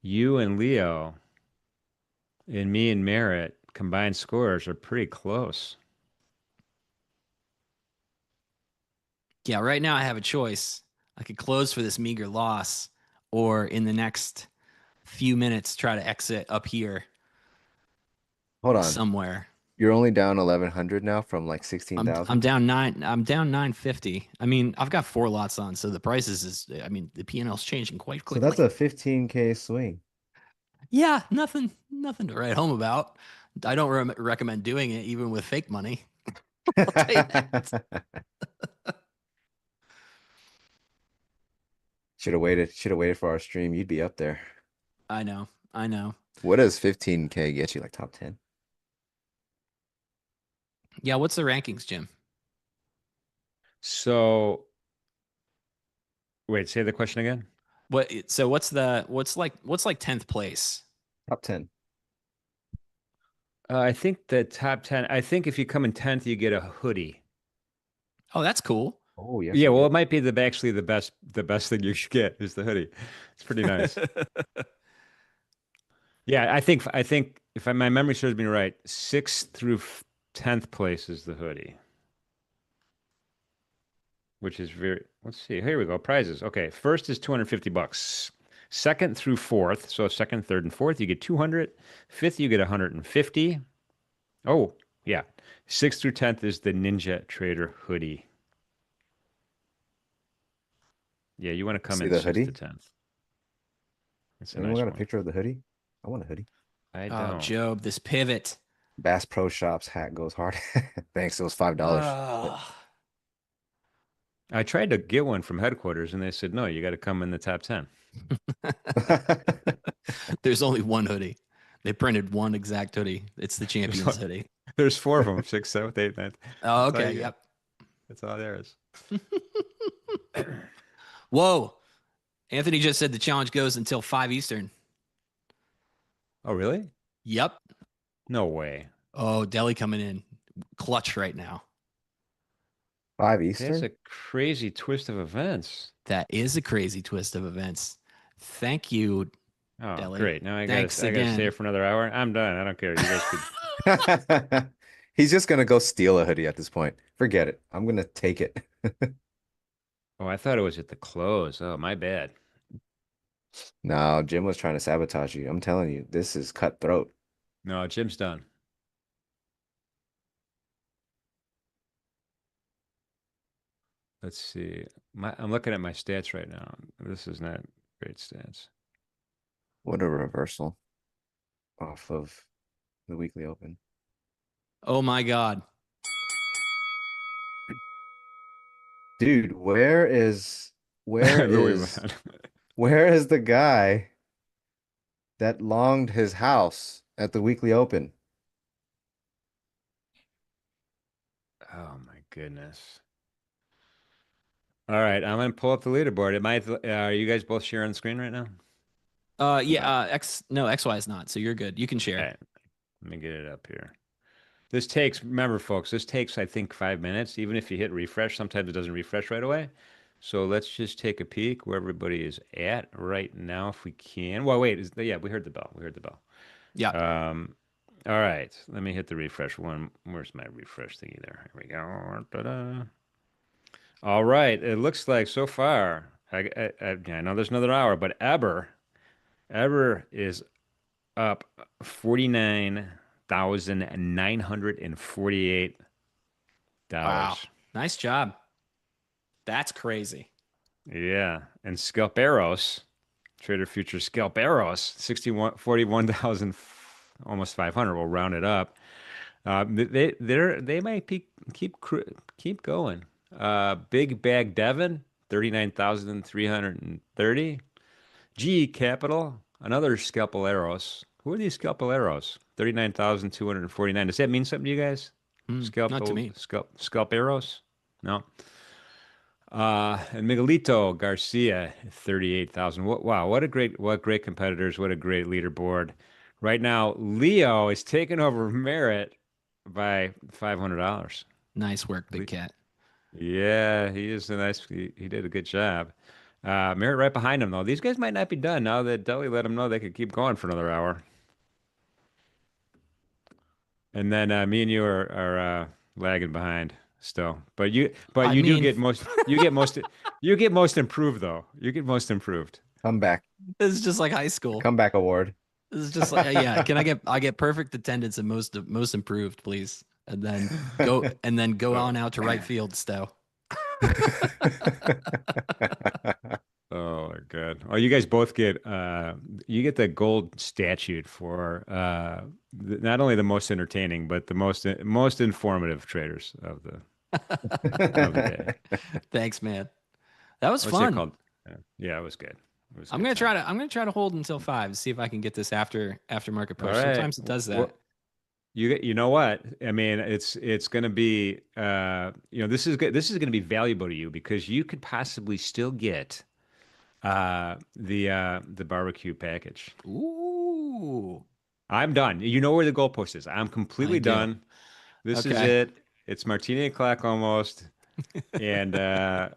You and Leo and me and Merritt combined scores are pretty close. Yeah, right now I have a choice. I could close for this meager loss, or in the next few minutes try to exit up here Hold on. somewhere. You're only down 1100 now from like I'm 16,000. down 950. I mean, I've got 4 lots on, so the prices the P&L's changing quite So quickly. that's a 15K swing. Yeah, nothing to write home about. I don't recommend doing it even with fake money. I'll tell you that. Should have waited. Should have waited for our stream. You'd be up there. I know. What does 15K get you? Like top 10? Yeah, what's the rankings, Jim? So, wait, say the question again. What's like 10th place? Top 10. I think the top 10, I think if you come in 10th, you get a hoodie. Oh, that's cool. Oh, yes. Yeah, well, it might be actually the best thing you should get is the hoodie. It's pretty nice. Yeah, I think if my memory serves me right, 6th through 10th place is the hoodie, which is let's see. Here we go. Prizes. Okay, first is $250. Second through fourth, so second, third, and fourth, you get 200. Fifth, you get 150. Oh, yeah. 6th through 10th is the NinjaTrader hoodie. Yeah, you want to come See in the 6th hoodie? to 10th. It's a Anyone nice got a one. picture of the hoodie? I want a hoodie. I Oh, don't. Job, this pivot. Bass Pro Shops hat goes hard. Thanks. It was $5. I tried to get one from headquarters and they said, no, you got to come in the top 10. There's only one hoodie. They printed one exact hoodie. It's the Champions hoodie. There's 4 of them, 6, 7, 8, 9. Oh, That's all okay. you Yep. get. That's all there is. Whoa. Anthony just said the challenge goes until 5 Eastern. Oh, really? Yep. No way. Oh, Delhi coming in clutch right now. 5 That's Eastern? a crazy twist of events. That is a crazy twist of events. Thank you, Oh, Deli. great. Now Thanks I gotta stay here again. for another hour. I'm done. I don't care. You guys could. He's just gonna go steal a hoodie at this point. Forget it. I'm gonna take it. Oh, I thought it was at the close. Oh, my bad. No, Jim was trying to sabotage you. I'm telling you, this is cutthroat. No, Jim's done. Let's see. I'm looking at my stats right now. This is not great stats. What a reversal off of the weekly open. Oh my God. Dude, where Louis is where is the guy that longed his house at the weekly open? Oh my goodness. All right, I'm gonna pull up the leaderboard. Are you guys both sharing the screen right now? Yeah, XY is not, so you're good. You can All share. right, let me get it up here. Remember, folks, this takes, I think, 5 minutes. Even if you hit refresh, sometimes it doesn't refresh right away. So let's just take a peek where everybody is at right now, if we can. Well, wait, yeah, we heard the bell. We heard the bell. Yeah. All right, let me hit the refresh one. Where's my refresh thingy there? Here we go. Ta-da. All right, it looks like so far, I know there's another hour, but Eber is up $49,948. Wow. Nice job. That's crazy. Yeah. And Scalperos, Trader Future Scalperos, 41,000, almost 500. We'll round it up. They might keep going. Big Bag Devon, 39,330. GE Capital, another Scalpeleros. Who are these Scalpeleros? 39,249. Does that mean something to you guys? Not to me. Scalperos? No. And Miguelito Garcia, 38,000. Wow, what great competitors, what a great leaderboard. Right now, Leo is taking over Merritt by $500. Nice work, Big Cat. Yeah, he did a good job. Merritt right behind him though. These guys might not be done now that Deli let them know they could keep going for another hour. And then me and you are lagging behind still. But I you do mean, get most improved though. You get most improved. Comeback. this is just like high school. Comeback award. This is just like yeah. Can I get perfect attendance and most improved, please? And then go on out to right field, Stowe. Oh my God. Oh, you guys both get you get the gold statute for not only the most entertaining, but the most informative traders of the day. Thanks, man. That was What's that fun. called? Yeah, it was good. It was a I'm good gonna try time. to I'm gonna try to hold until 5 to see if I can get this aftermarket All push. right. Sometimes it does that. Well, you know what? I mean, it's going to be this is good. This is going to be valuable to you because you could possibly still get the barbecue package. Ooh, I'm done. You know where the goalpost is. I'm I completely do. done. This is Okay. it. It's martini o'clock almost, and I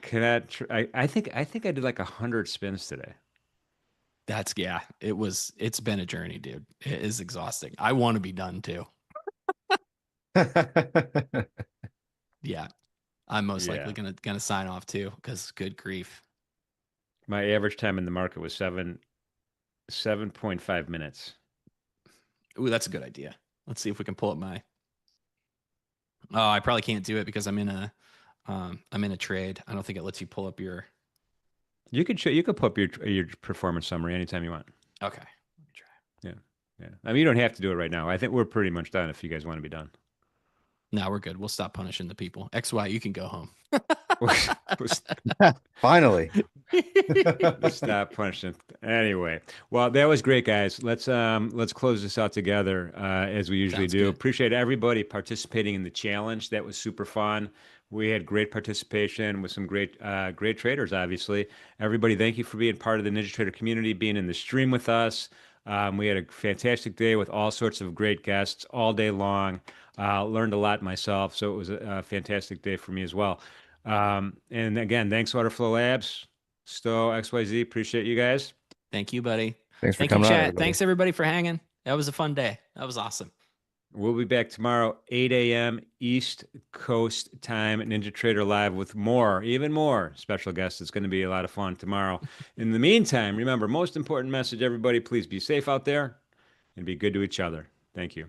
cannot. I think I did like 100 spins today. That's yeah. It's been a journey, dude. It is exhausting. I want to be done too. Yeah. I'm most likely Yeah. gonna sign off too, because good grief. My average time in the market was 7.5 minutes. Ooh, that's a good idea. Let's see if we can pull up my. Oh, I probably can't do it because I'm in a trade. I don't think it lets you pull up your. You could put up your performance summary anytime you want. Okay. Let me try. Yeah. Yeah. I mean, you don't have to do it right now. I think we're pretty much done if you guys want to be done. No, we're good. We'll stop punishing the people. XY, you can go home. Finally. Let's stop punishing. Anyway, well, that was great, guys. Let's close this out together as we usually Sounds do. good. Appreciate everybody participating in the challenge. That was super fun. We had great participation with some great traders. Obviously, everybody, thank you for being part of the NinjaTrader community, being in the stream with us. We had a fantastic day with all sorts of great guests all day long. Learned a lot myself, so it was a fantastic day for me as well. And again, thanks OrderFlow Labs, Stowe, XYZ. Appreciate you guys. Thank you, buddy. Thanks for Thank you, coming on, chat. everybody. Thanks everybody for hanging. That was a fun day. That was awesome. We'll be back tomorrow, 8 a.m. East Coast time at NinjaTrader Live with more, even more special guests. It's going to be a lot of fun tomorrow. In the meantime, remember, most important message, everybody, please be safe out there and be good to each other. Thank you.